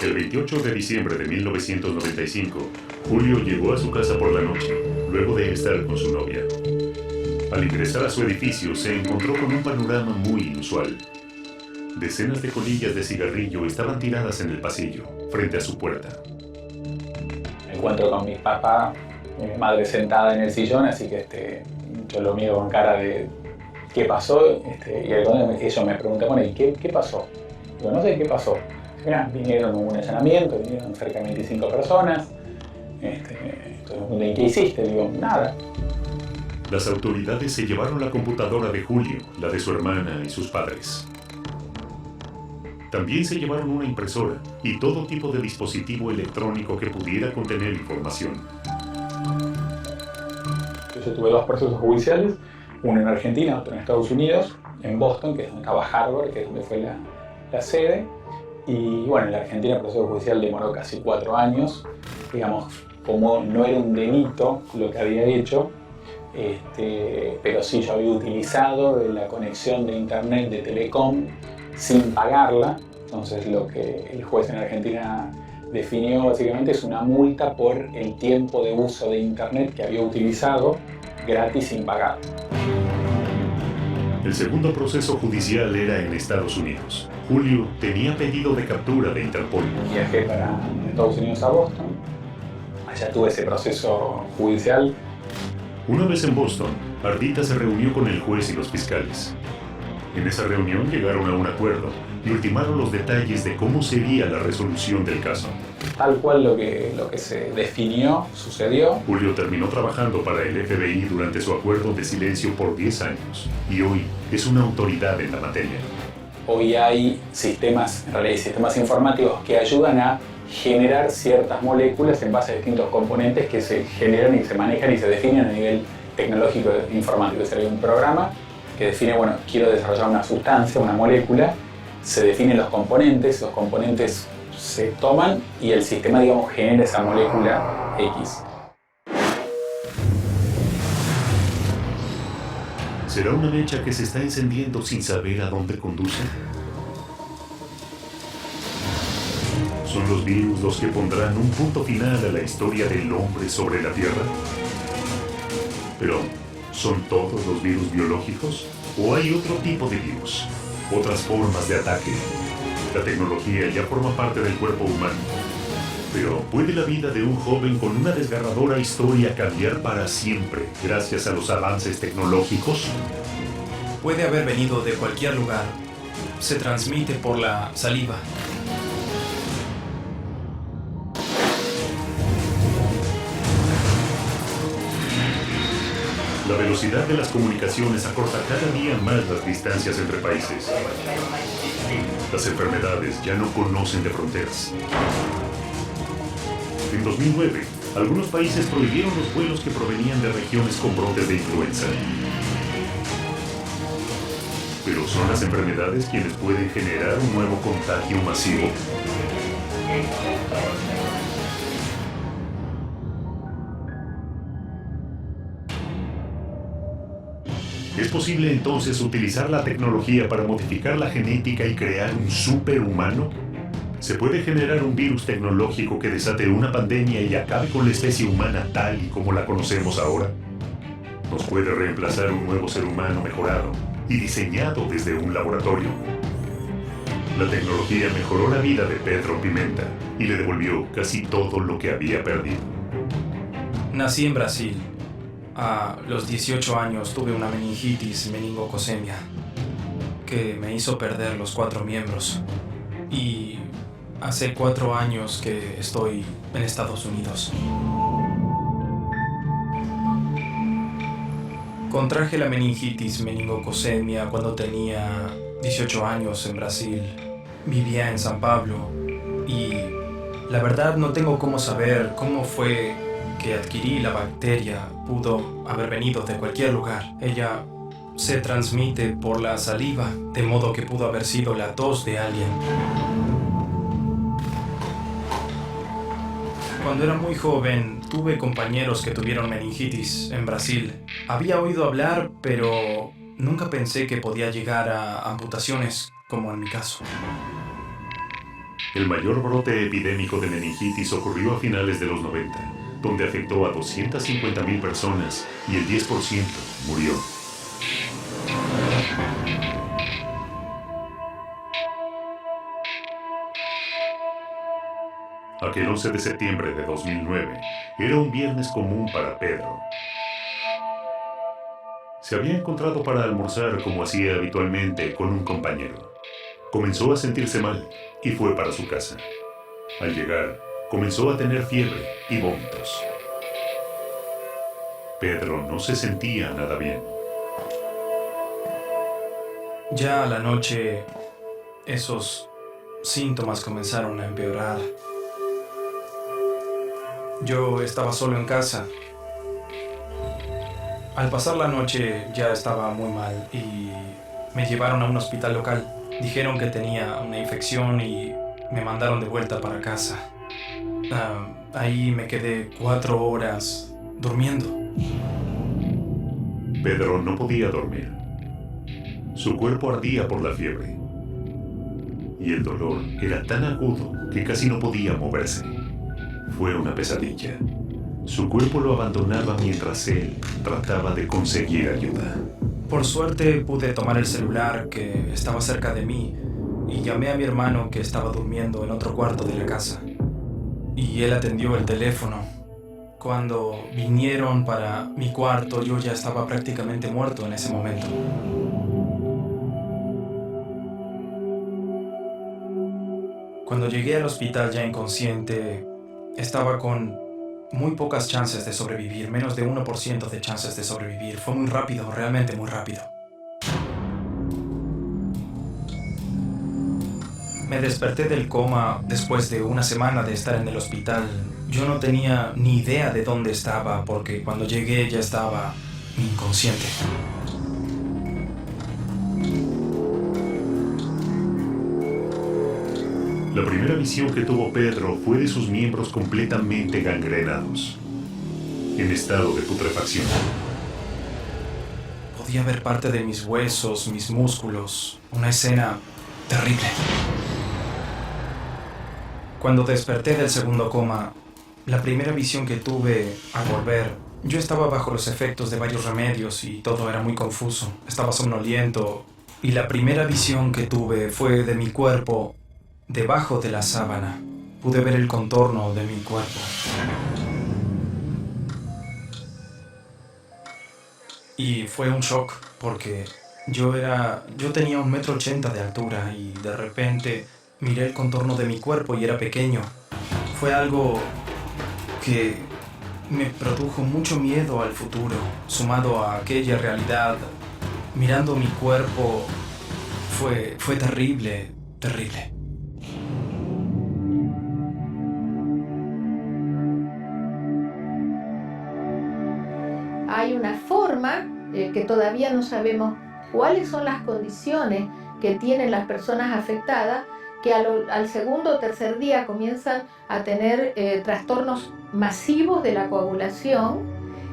S1: El 28 de diciembre de 1995, Julio llegó a su casa por la noche, luego de estar con su novia. Al ingresar a su edificio, se encontró con un panorama muy inusual. Decenas de colillas de cigarrillo estaban tiradas en el pasillo, frente a su puerta.
S18: Me encuentro con mi papá, mi madre sentada en el sillón, así que yo lo miro con cara de ¿qué pasó? Y ellos me preguntan, bueno, ¿y qué pasó? Digo, no sé qué pasó. Mira, vinieron a un allanamiento, vinieron cerca de 25 personas. ¿Y qué hiciste? Digo, nada.
S1: Las autoridades se llevaron la computadora de Julio, la de su hermana y sus padres. También se llevaron una impresora y todo tipo de dispositivo electrónico que pudiera contener información.
S18: Yo tuve 2 procesos judiciales, uno en Argentina, otro en Estados Unidos, en Boston, que es donde estaba Harvard, que es donde fue la sede. Y bueno, en la Argentina el proceso judicial demoró casi 4 años. Digamos, como no era un delito lo que había hecho, pero sí yo había utilizado la conexión de internet de Telecom sin pagarla. Entonces lo que el juez en Argentina definió básicamente es una multa por el tiempo de uso de internet que había utilizado gratis sin pagar.
S1: El segundo proceso judicial era en Estados Unidos. Julio tenía pedido de captura de Interpol.
S18: Viajé para Estados Unidos a Boston. Allá tuve ese proceso judicial.
S1: Una vez en Boston, Ardita se reunió con el juez y los fiscales. En esa reunión llegaron a un acuerdo y ultimaron los detalles de cómo sería la resolución del caso.
S18: Tal cual lo que se definió sucedió.
S1: Julio terminó trabajando para el FBI durante su acuerdo de silencio por 10 años y hoy es una autoridad en la materia.
S18: Hoy hay sistemas informáticos que ayudan a generar ciertas moléculas en base a distintos componentes que se generan y se manejan y se definen a nivel tecnológico informático. Es decir, hay un programa que define, bueno, quiero desarrollar una sustancia, una molécula, se definen los componentes se toman y el sistema, digamos, genera esa molécula X.
S1: ¿Será una mecha que se está encendiendo sin saber a dónde conduce? ¿Son los virus los que pondrán un punto final a la historia del hombre sobre la Tierra? Pero, ¿son todos los virus biológicos? ¿O hay otro tipo de virus? ¿Otras formas de ataque? La tecnología ya forma parte del cuerpo humano. Pero, ¿puede la vida de un joven con una desgarradora historia cambiar para siempre gracias a los avances tecnológicos?
S10: Puede haber venido de cualquier lugar. Se transmite por la saliva.
S1: La velocidad de las comunicaciones acorta cada día más las distancias entre países. Las enfermedades ya no conocen de fronteras. En 2009, algunos países prohibieron los vuelos que provenían de regiones con brotes de influenza. Pero ¿son las enfermedades quienes pueden generar un nuevo contagio masivo? ¿Es posible entonces utilizar la tecnología para modificar la genética y crear un superhumano? ¿Se puede generar un virus tecnológico que desate una pandemia y acabe con la especie humana tal y como la conocemos ahora? ¿Nos puede reemplazar un nuevo ser humano mejorado y diseñado desde un laboratorio? La tecnología mejoró la vida de Pedro Pimenta y le devolvió casi todo lo que había perdido.
S10: Nací en Brasil. A los 18 años tuve una meningitis meningococcemia que me hizo perder los 4 miembros. Y hace 4 años que estoy en Estados Unidos. Contraje la meningitis meningococcemia cuando tenía 18 años en Brasil. Vivía en San Pablo y la verdad no tengo cómo saber cómo fue que adquirí la bacteria. Pudo haber venido de cualquier lugar. Ella se transmite por la saliva, de modo que pudo haber sido la tos de alguien. Cuando era muy joven, tuve compañeros que tuvieron meningitis en Brasil. Había oído hablar, pero nunca pensé que podía llegar a amputaciones, como en mi caso.
S1: El mayor brote epidémico de meningitis ocurrió a finales de los 90, donde afectó a 250.000 personas y el 10% murió. Aquel 11 de septiembre de 2009 era un viernes común para Pedro. Se había encontrado para almorzar como hacía habitualmente con un compañero. Comenzó a sentirse mal y fue para su casa. Al llegar, comenzó a tener fiebre y vómitos. Pedro no se sentía nada bien.
S19: Ya a la noche, esos síntomas comenzaron a empeorar. Yo estaba solo en casa. Al pasar la noche ya estaba muy mal y me llevaron a un hospital local. Dijeron que tenía una infección y me mandaron de vuelta para casa. Ahí me quedé 4 horas durmiendo.
S1: Pedro no podía dormir. Su cuerpo ardía por la fiebre. Y el dolor era tan agudo que casi no podía moverse. Fue una pesadilla. Su cuerpo lo abandonaba mientras él trataba de conseguir ayuda.
S19: Por suerte pude tomar el celular que estaba cerca de mí y llamé a mi hermano que estaba durmiendo en otro cuarto de la casa. Y él atendió el teléfono. Cuando vinieron para mi cuarto, yo ya estaba prácticamente muerto en ese momento. Cuando llegué al hospital ya inconsciente, estaba con muy pocas chances de sobrevivir, menos de 1% de chances de sobrevivir. Fue muy rápido, realmente muy rápido. Me desperté del coma después de una semana de estar en el hospital. Yo no tenía ni idea de dónde estaba porque cuando llegué ya estaba inconsciente.
S1: La primera visión que tuvo Pedro fue de sus miembros completamente gangrenados, en estado de putrefacción.
S19: Podía ver parte de mis huesos, mis músculos, una escena terrible. Cuando desperté del segundo coma, la primera visión que tuve al volver, yo estaba bajo los efectos de varios remedios y todo era muy confuso. Estaba somnoliento y la primera visión que tuve fue de mi cuerpo debajo de la sábana. Pude ver el contorno de mi cuerpo. Y fue un shock porque yo tenía 1,80 m de altura y de repente miré el contorno de mi cuerpo y era pequeño. Fue algo que me produjo mucho miedo al futuro, sumado a aquella realidad. Mirando mi cuerpo fue terrible, terrible.
S2: Hay una forma que todavía no sabemos cuáles son las condiciones que tienen las personas afectadas, que al segundo o tercer día comienzan a tener trastornos masivos de la coagulación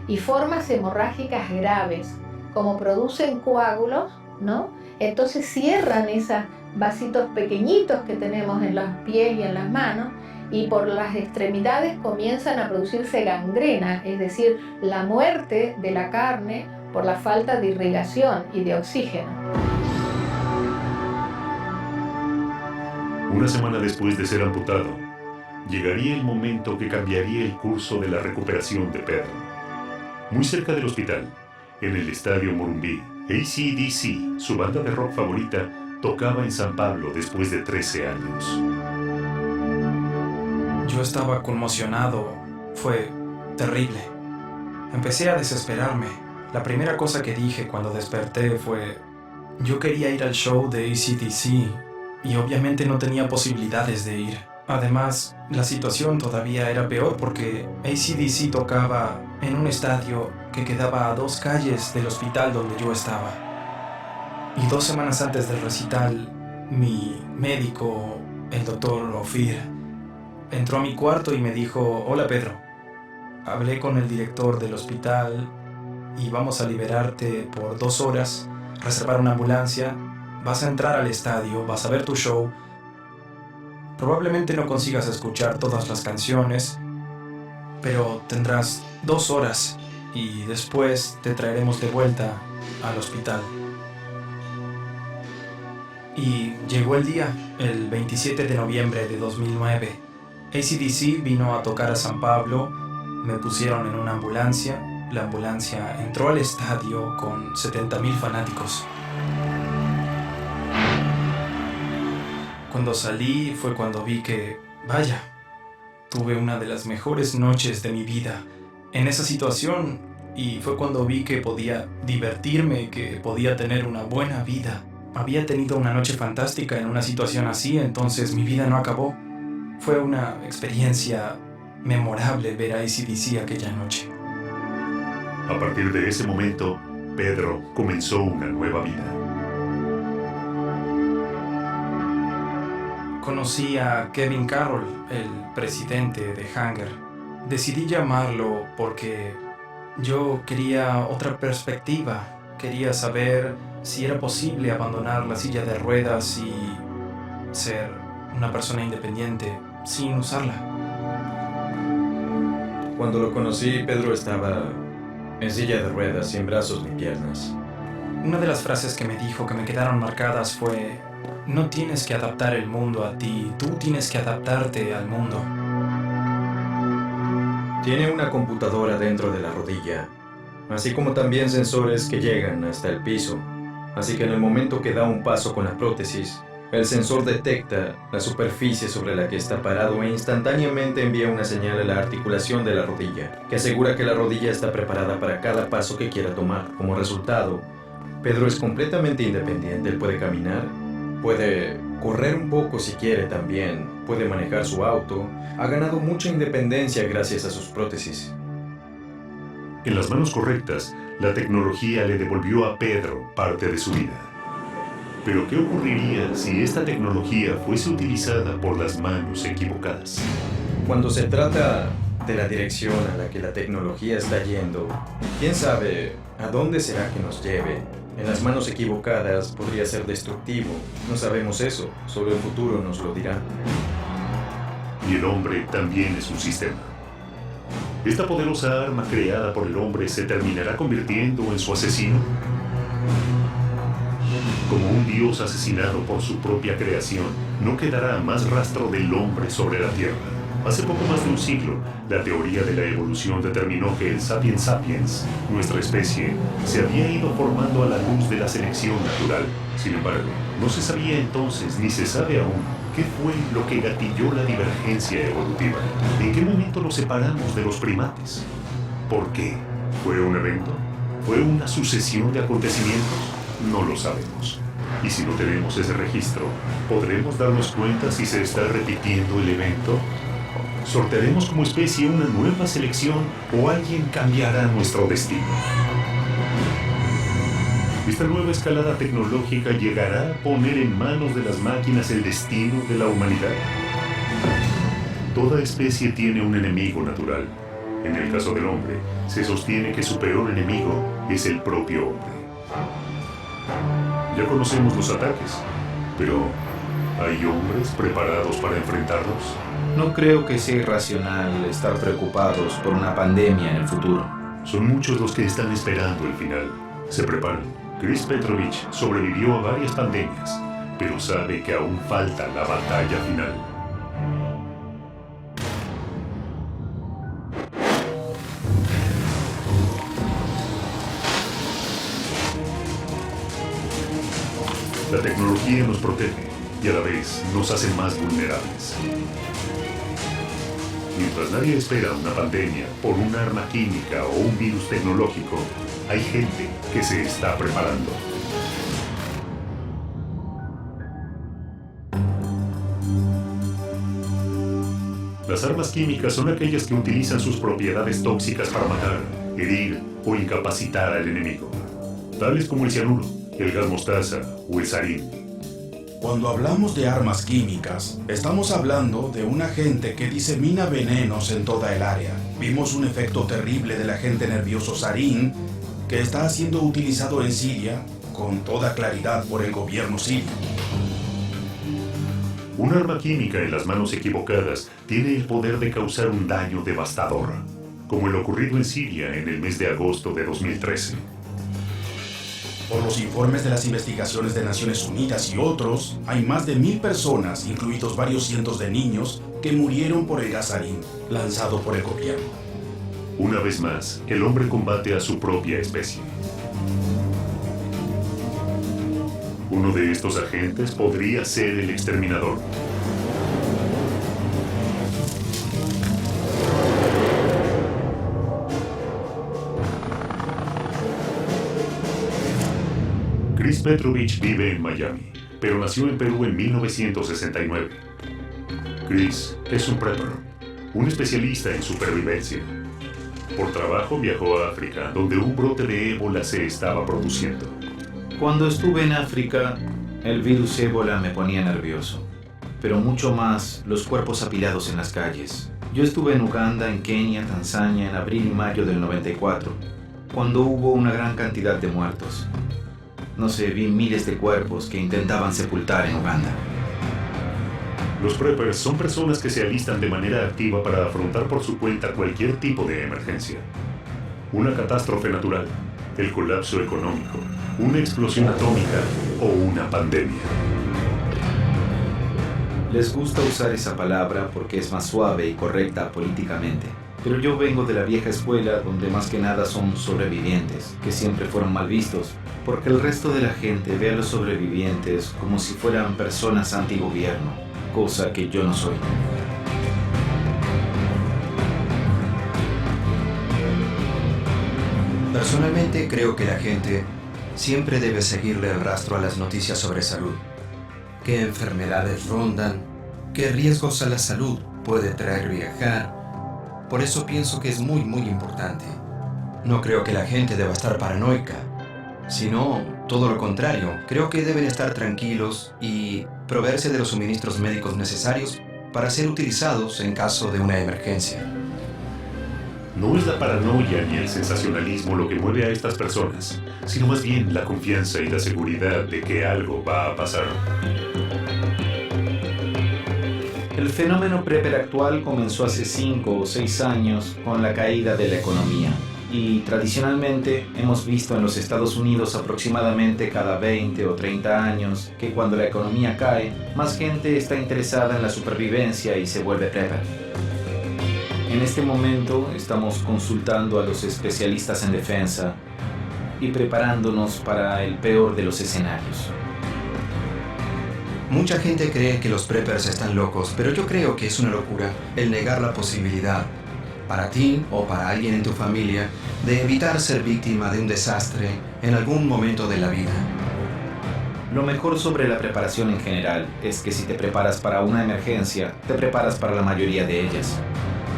S2: y formas hemorrágicas graves. Como producen coágulos, ¿no? Entonces cierran esos vasitos pequeñitos que tenemos en los pies y en las manos, y por las extremidades comienzan a producirse gangrena, es decir, la muerte de la carne por la falta de irrigación y de oxígeno.
S1: Una semana después de ser amputado, llegaría el momento que cambiaría el curso de la recuperación de Pedro. Muy cerca del hospital, en el estadio Morumbí, AC/DC, su banda de rock favorita, tocaba en San Pablo después de 13 años.
S19: Yo estaba conmocionado. Fue terrible. Empecé a desesperarme. La primera cosa que dije cuando desperté fue: yo quería ir al show de AC/DC y obviamente no tenía posibilidades de ir. Además, la situación todavía era peor porque AC/DC tocaba en un estadio que quedaba a 2 calles del hospital donde yo estaba. Y 2 semanas antes del recital, mi médico, el doctor Ofir, entró a mi cuarto y me dijo: hola Pedro, hablé con el director del hospital y vamos a liberarte por 2 horas, reservar una ambulancia, vas a entrar al estadio, vas a ver tu show. Probablemente no consigas escuchar todas las canciones, pero tendrás 2 horas y después te traeremos de vuelta al hospital. Y llegó el día, el 27 de noviembre de 2009. AC/DC vino a tocar a San Pablo, me pusieron en una ambulancia. La ambulancia entró al estadio con 70,000 fanáticos. Cuando salí fue cuando vi que, vaya, tuve una de las mejores noches de mi vida en esa situación, y fue cuando vi que podía divertirme, que podía tener una buena vida. Había tenido una noche fantástica en una situación así, entonces mi vida no acabó. Fue una experiencia memorable ver a AC/DC aquella noche.
S1: A partir de ese momento, Pedro comenzó una nueva vida.
S19: Conocí a Kevin Carroll, el presidente de Hangar. Decidí llamarlo porque yo quería otra perspectiva. Quería saber si era posible abandonar la silla de ruedas y ser una persona independiente sin usarla.
S20: Cuando lo conocí, Pedro estaba en silla de ruedas, sin brazos ni piernas.
S19: Una de las frases que me dijo que me quedaron marcadas fue: no tienes que adaptar el mundo a ti, tú tienes que adaptarte al mundo.
S20: Tiene una computadora dentro de la rodilla, así como también sensores que llegan hasta el piso. Así que en el momento que da un paso con la prótesis, el sensor detecta la superficie sobre la que está parado e instantáneamente envía una señal a la articulación de la rodilla, que asegura que la rodilla está preparada para cada paso que quiera tomar. Como resultado, Pedro es completamente independiente. Él puede caminar, puede correr un poco si quiere también, puede manejar su auto. Ha ganado mucha independencia gracias a sus prótesis.
S1: En las manos correctas, la tecnología le devolvió a Pedro parte de su vida. Pero ¿qué ocurriría si esta tecnología fuese utilizada por las manos equivocadas?
S20: Cuando se trata de la dirección a la que la tecnología está yendo, quién sabe a dónde será que nos lleve. En las manos equivocadas podría ser destructivo. No sabemos eso, solo el futuro nos lo dirá.
S1: Y el hombre también es un sistema. ¿Esta poderosa arma creada por el hombre se terminará convirtiendo en su asesino? Como un dios asesinado por su propia creación, no quedará más rastro del hombre sobre la Tierra. Hace poco más de un siglo, la teoría de la evolución determinó que el Sapiens sapiens, nuestra especie, se había ido formando a la luz de la selección natural. Sin embargo, no se sabía entonces, ni se sabe aún, qué fue lo que gatilló la divergencia evolutiva. ¿En qué momento nos separamos de los primates? ¿Por qué? ¿Fue un evento? ¿Fue una sucesión de acontecimientos? No lo sabemos. Y si no tenemos ese registro, ¿podremos darnos cuenta si se está repitiendo el evento? ¿Sortearemos como especie una nueva selección o alguien cambiará nuestro destino? ¿Esta nueva escalada tecnológica llegará a poner en manos de las máquinas el destino de la humanidad? Toda especie tiene un enemigo natural. En el caso del hombre, se sostiene que su peor enemigo es el propio hombre. Ya conocemos los ataques, pero ¿hay hombres preparados para enfrentarlos?
S21: No creo que sea irracional estar preocupados por una pandemia en el futuro.
S1: Son muchos los que están esperando el final. Se preparan. Chris Petrovich sobrevivió a varias pandemias, pero sabe que aún falta la batalla final. La tecnología nos protege y a la vez nos hace más vulnerables. Mientras nadie espera una pandemia por un arma química o un virus tecnológico, hay gente que se está preparando. Las armas químicas son aquellas que utilizan sus propiedades tóxicas para matar, herir o incapacitar al enemigo, tales como el cianuro, el gas mostaza o el sarín.
S17: Cuando hablamos de armas químicas, estamos hablando de un agente que disemina venenos en toda el área. Vimos un efecto terrible del agente nervioso sarín que está siendo utilizado en Siria con toda claridad por el gobierno sirio.
S1: Un arma química en las manos equivocadas tiene el poder de causar un daño devastador, como el ocurrido en Siria en el mes de agosto de 2013.
S17: Por los informes de las investigaciones de Naciones Unidas y otros, hay más de 1000 personas, incluidos varios cientos de niños, que murieron por el gas sarín lanzado por el gobierno.
S1: Una vez más, el hombre combate a su propia especie. Uno de estos agentes podría ser el exterminador. Chris Petrovich vive en Miami, pero nació en Perú en 1969. Chris es un prepper, un especialista en supervivencia. Por trabajo viajó a África, donde un brote de ébola se estaba produciendo.
S21: Cuando estuve en África, el virus ébola me ponía nervioso, pero mucho más los cuerpos apilados en las calles. Yo estuve en Uganda, en Kenia, Tanzania, en abril y mayo del 94, cuando hubo una gran cantidad de muertos. No sé, vi miles de cuerpos que intentaban sepultar en Uganda.
S1: Los preppers son personas que se alistan de manera activa para afrontar por su cuenta cualquier tipo de emergencia. Una catástrofe natural, el colapso económico, una explosión atómica o una pandemia.
S21: Les gusta usar esa palabra porque es más suave y correcta políticamente. Pero yo vengo de la vieja escuela donde más que nada son sobrevivientes, que siempre fueron mal vistos, porque el resto de la gente ve a los sobrevivientes como si fueran personas antigobierno, cosa que yo no soy.
S10: Personalmente creo que la gente siempre debe seguirle el rastro a las noticias sobre salud. ¿Qué enfermedades rondan? ¿Qué riesgos a la salud puede traer viajar? Por eso pienso que es muy importante. No creo que la gente deba estar paranoica, sino todo lo contrario. Creo que deben estar tranquilos y proveerse de los suministros médicos necesarios para ser utilizados en caso de una emergencia.
S1: No es la paranoia ni el sensacionalismo lo que mueve a estas personas, sino más bien la confianza y la seguridad de que algo va a pasar.
S21: El fenómeno prepper actual comenzó hace 5 o 6 años con la caída de la economía. Y tradicionalmente hemos visto en los Estados Unidos aproximadamente cada 20 o 30 años que cuando la economía cae, más gente está interesada en la supervivencia y se vuelve prepper. En este momento estamos consultando a los especialistas en defensa y preparándonos para el peor de los escenarios.
S10: Mucha gente cree que los preppers están locos, pero yo creo que es una locura el negar la posibilidad, para ti o para alguien en tu familia, de evitar ser víctima de un desastre en algún momento de la vida.
S21: Lo mejor sobre la preparación en general es que si te preparas para una emergencia, te preparas para la mayoría de ellas.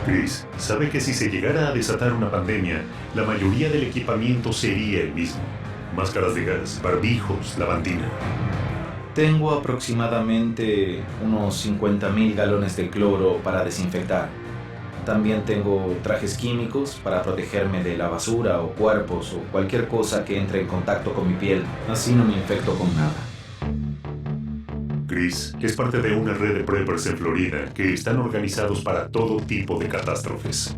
S1: Chris sabe que si se llegara a desatar una pandemia, la mayoría del equipamiento sería el mismo. Máscaras de gas, barbijos, lavandina.
S21: Tengo aproximadamente unos 50.000 galones de cloro para desinfectar. También tengo trajes químicos para protegerme de la basura o cuerpos o cualquier cosa que entre en contacto con mi piel. Así no me infecto con nada.
S1: Chris es parte de una red de preppers en Florida que están organizados para todo tipo de catástrofes.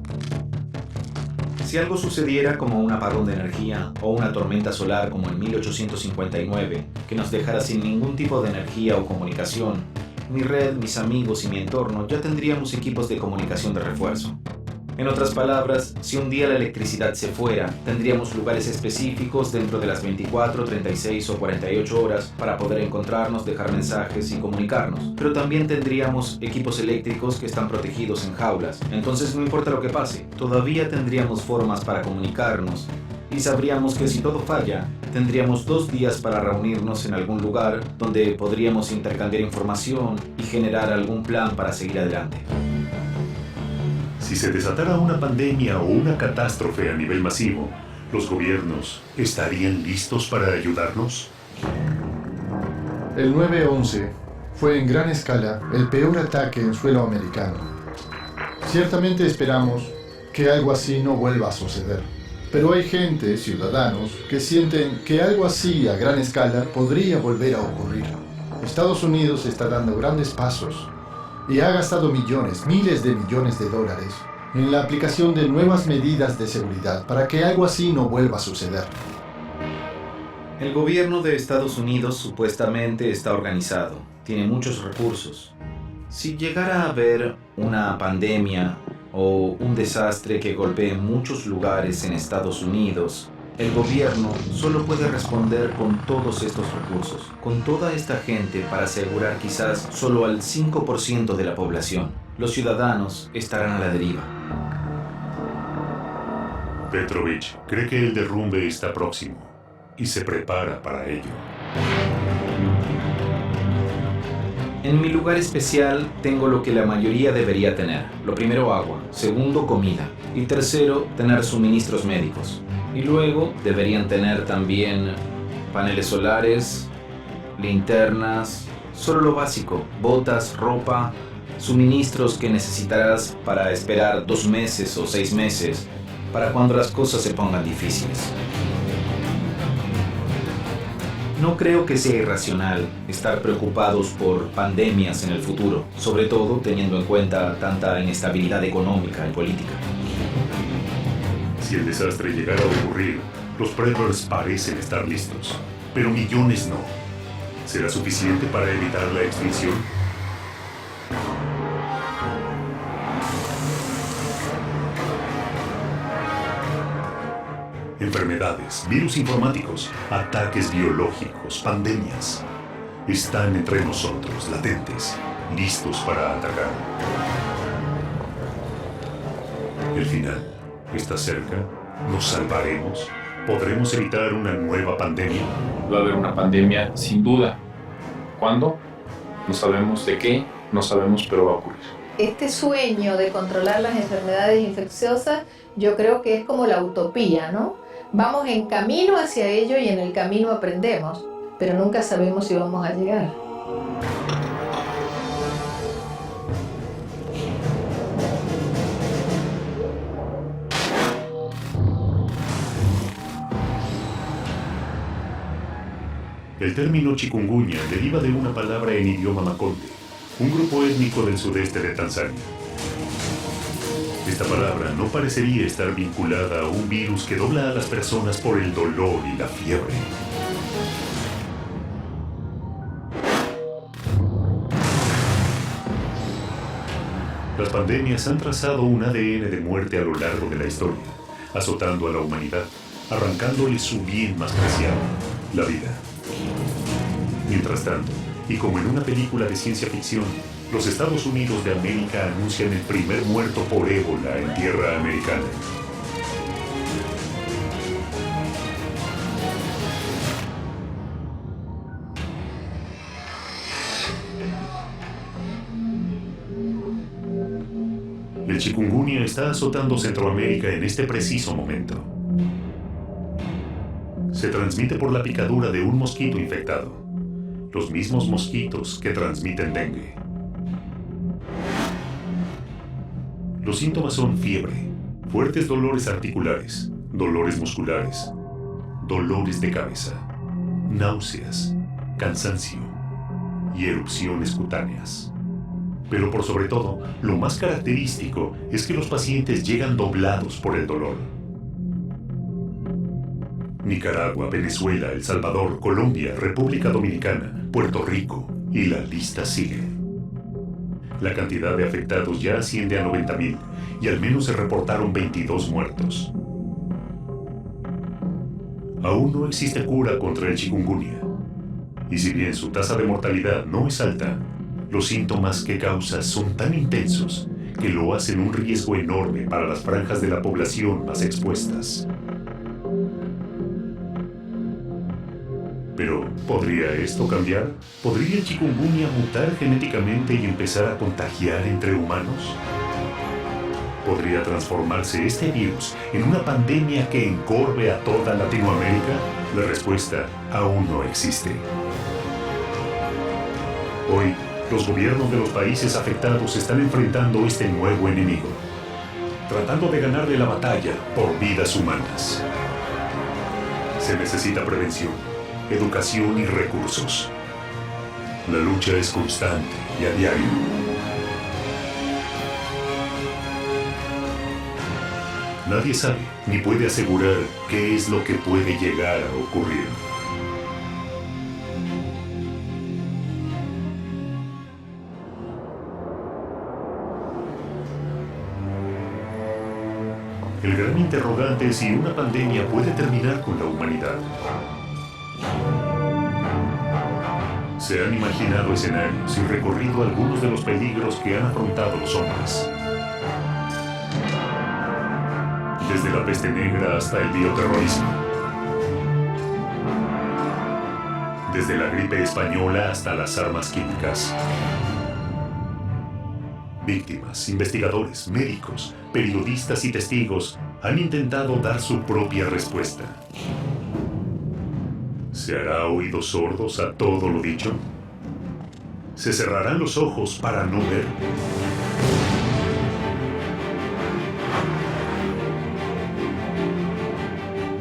S21: Si algo sucediera como un apagón de energía o una tormenta solar como en 1859, que nos dejara sin ningún tipo de energía o comunicación, mi red, mis amigos y mi entorno ya tendríamos equipos de comunicación de refuerzo. En otras palabras, si un día la electricidad se fuera, tendríamos lugares específicos dentro de las 24, 36 o 48 horas para poder encontrarnos, dejar mensajes y comunicarnos. Pero también tendríamos equipos eléctricos que están protegidos en jaulas. Entonces no importa lo que pase, todavía tendríamos formas para comunicarnos. Y sabríamos que si todo falla, tendríamos 2 días para reunirnos en algún lugar donde podríamos intercambiar información y generar algún plan para seguir adelante.
S1: Si se desatara una pandemia o una catástrofe a nivel masivo, ¿los gobiernos estarían listos para ayudarnos?
S3: El 9/11 fue en gran escala el peor ataque en suelo americano. Ciertamente esperamos que algo así no vuelva a suceder. Pero hay gente, ciudadanos, que sienten que algo así a gran escala podría volver a ocurrir. Estados Unidos está dando grandes pasos y ha gastado millones, miles de millones de dólares en la aplicación de nuevas medidas de seguridad para que algo así no vuelva a suceder.
S21: El gobierno de Estados Unidos supuestamente está organizado, tiene muchos recursos. Si llegara a haber una pandemia o un desastre que golpee muchos lugares en Estados Unidos, el gobierno solo puede responder con todos estos recursos, con toda esta gente para asegurar quizás solo al 5% de la población. Los ciudadanos estarán a la deriva.
S1: Petrovich cree que el derrumbe está próximo y se prepara para ello.
S21: En mi lugar especial tengo lo que la mayoría debería tener. Lo primero, agua. Segundo, comida. Y tercero, tener suministros médicos. Y luego deberían tener también paneles solares, linternas, solo lo básico, botas, ropa, suministros que necesitarás para esperar 2 meses o 6 meses, para cuando las cosas se pongan difíciles. No creo que sea irracional estar preocupados por pandemias en el futuro, sobre todo teniendo en cuenta tanta inestabilidad económica y política.
S1: Si el desastre llegara a ocurrir, los Preppers parecen estar listos, pero millones no. ¿Será suficiente para evitar la extinción? Enfermedades, virus informáticos, ataques biológicos, pandemias. Están entre nosotros, latentes, listos para atacar. El final está cerca. ¿Nos salvaremos? ¿Podremos evitar una nueva pandemia?
S4: Va a haber una pandemia sin duda. ¿Cuándo? No sabemos de qué, no sabemos, pero va a ocurrir.
S2: Este sueño de controlar las enfermedades infecciosas, yo creo que es como la utopía, ¿no? Vamos en camino hacia ello y en el camino aprendemos, pero nunca sabemos si vamos a llegar.
S1: El término chikungunya deriva de una palabra en idioma makonde, un grupo étnico del sudeste de Tanzania. Esta palabra no parecería estar vinculada a un virus que dobla a las personas por el dolor y la fiebre. Las pandemias han trazado un ADN de muerte a lo largo de la historia, azotando a la humanidad, arrancándole su bien más preciado, la vida. Mientras tanto, y como en una película de ciencia ficción, los Estados Unidos de América anuncian el primer muerto por ébola en tierra americana. El chikungunya está azotando Centroamérica en este preciso momento. Se transmite por la picadura de un mosquito infectado, los mismos mosquitos que transmiten dengue. Los síntomas son fiebre, fuertes dolores articulares, dolores musculares, dolores de cabeza, náuseas, cansancio y erupciones cutáneas. Pero por sobre todo, lo más característico es que los pacientes llegan doblados por el dolor. Nicaragua, Venezuela, El Salvador, Colombia, República Dominicana, Puerto Rico y la lista sigue. La cantidad de afectados ya asciende a 90,000 y al menos se reportaron 22 muertos. Aún no existe cura contra el chikungunya. Y si bien su tasa de mortalidad no es alta, los síntomas que causa son tan intensos que lo hacen un riesgo enorme para las franjas de la población más expuestas. Pero, ¿podría esto cambiar? ¿Podría el chikungunya mutar genéticamente y empezar a contagiar entre humanos? ¿Podría transformarse este virus en una pandemia que encorve a toda Latinoamérica? La respuesta aún no existe. Hoy, los gobiernos de los países afectados están enfrentando este nuevo enemigo, tratando de ganarle la batalla por vidas humanas. Se necesita prevención, educación y recursos. La lucha es constante y a diario. Nadie sabe ni puede asegurar qué es lo que puede llegar a ocurrir. El gran interrogante es si una pandemia puede terminar con la humanidad. Se han imaginado escenarios y recorrido algunos de los peligros que han afrontado los hombres. Desde la peste negra hasta el bioterrorismo. Desde la gripe española hasta las armas químicas. Víctimas, investigadores, médicos, periodistas y testigos han intentado dar su propia respuesta. ¿Se hará oídos sordos a todo lo dicho? ¿Se cerrarán los ojos para no ver?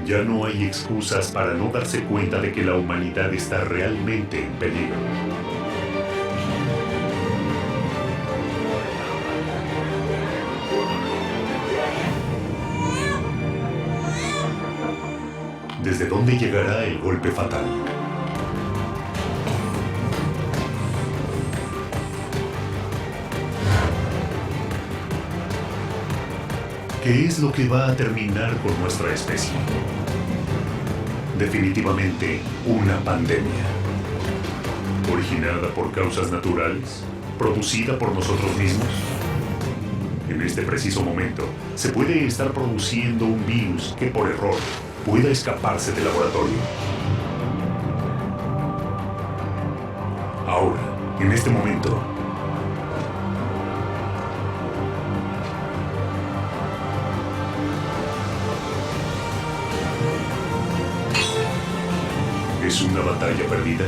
S1: Ya no hay excusas para no darse cuenta de que la humanidad está realmente en peligro. ¿Desde dónde llegará el golpe fatal? ¿Qué es lo que va a terminar con nuestra especie? Definitivamente una pandemia. ¿Originada por causas naturales? ¿Producida por nosotros mismos? En este preciso momento, se puede estar produciendo un virus que por error pueda escaparse del laboratorio. Ahora, en este momento, ¿es una batalla perdida?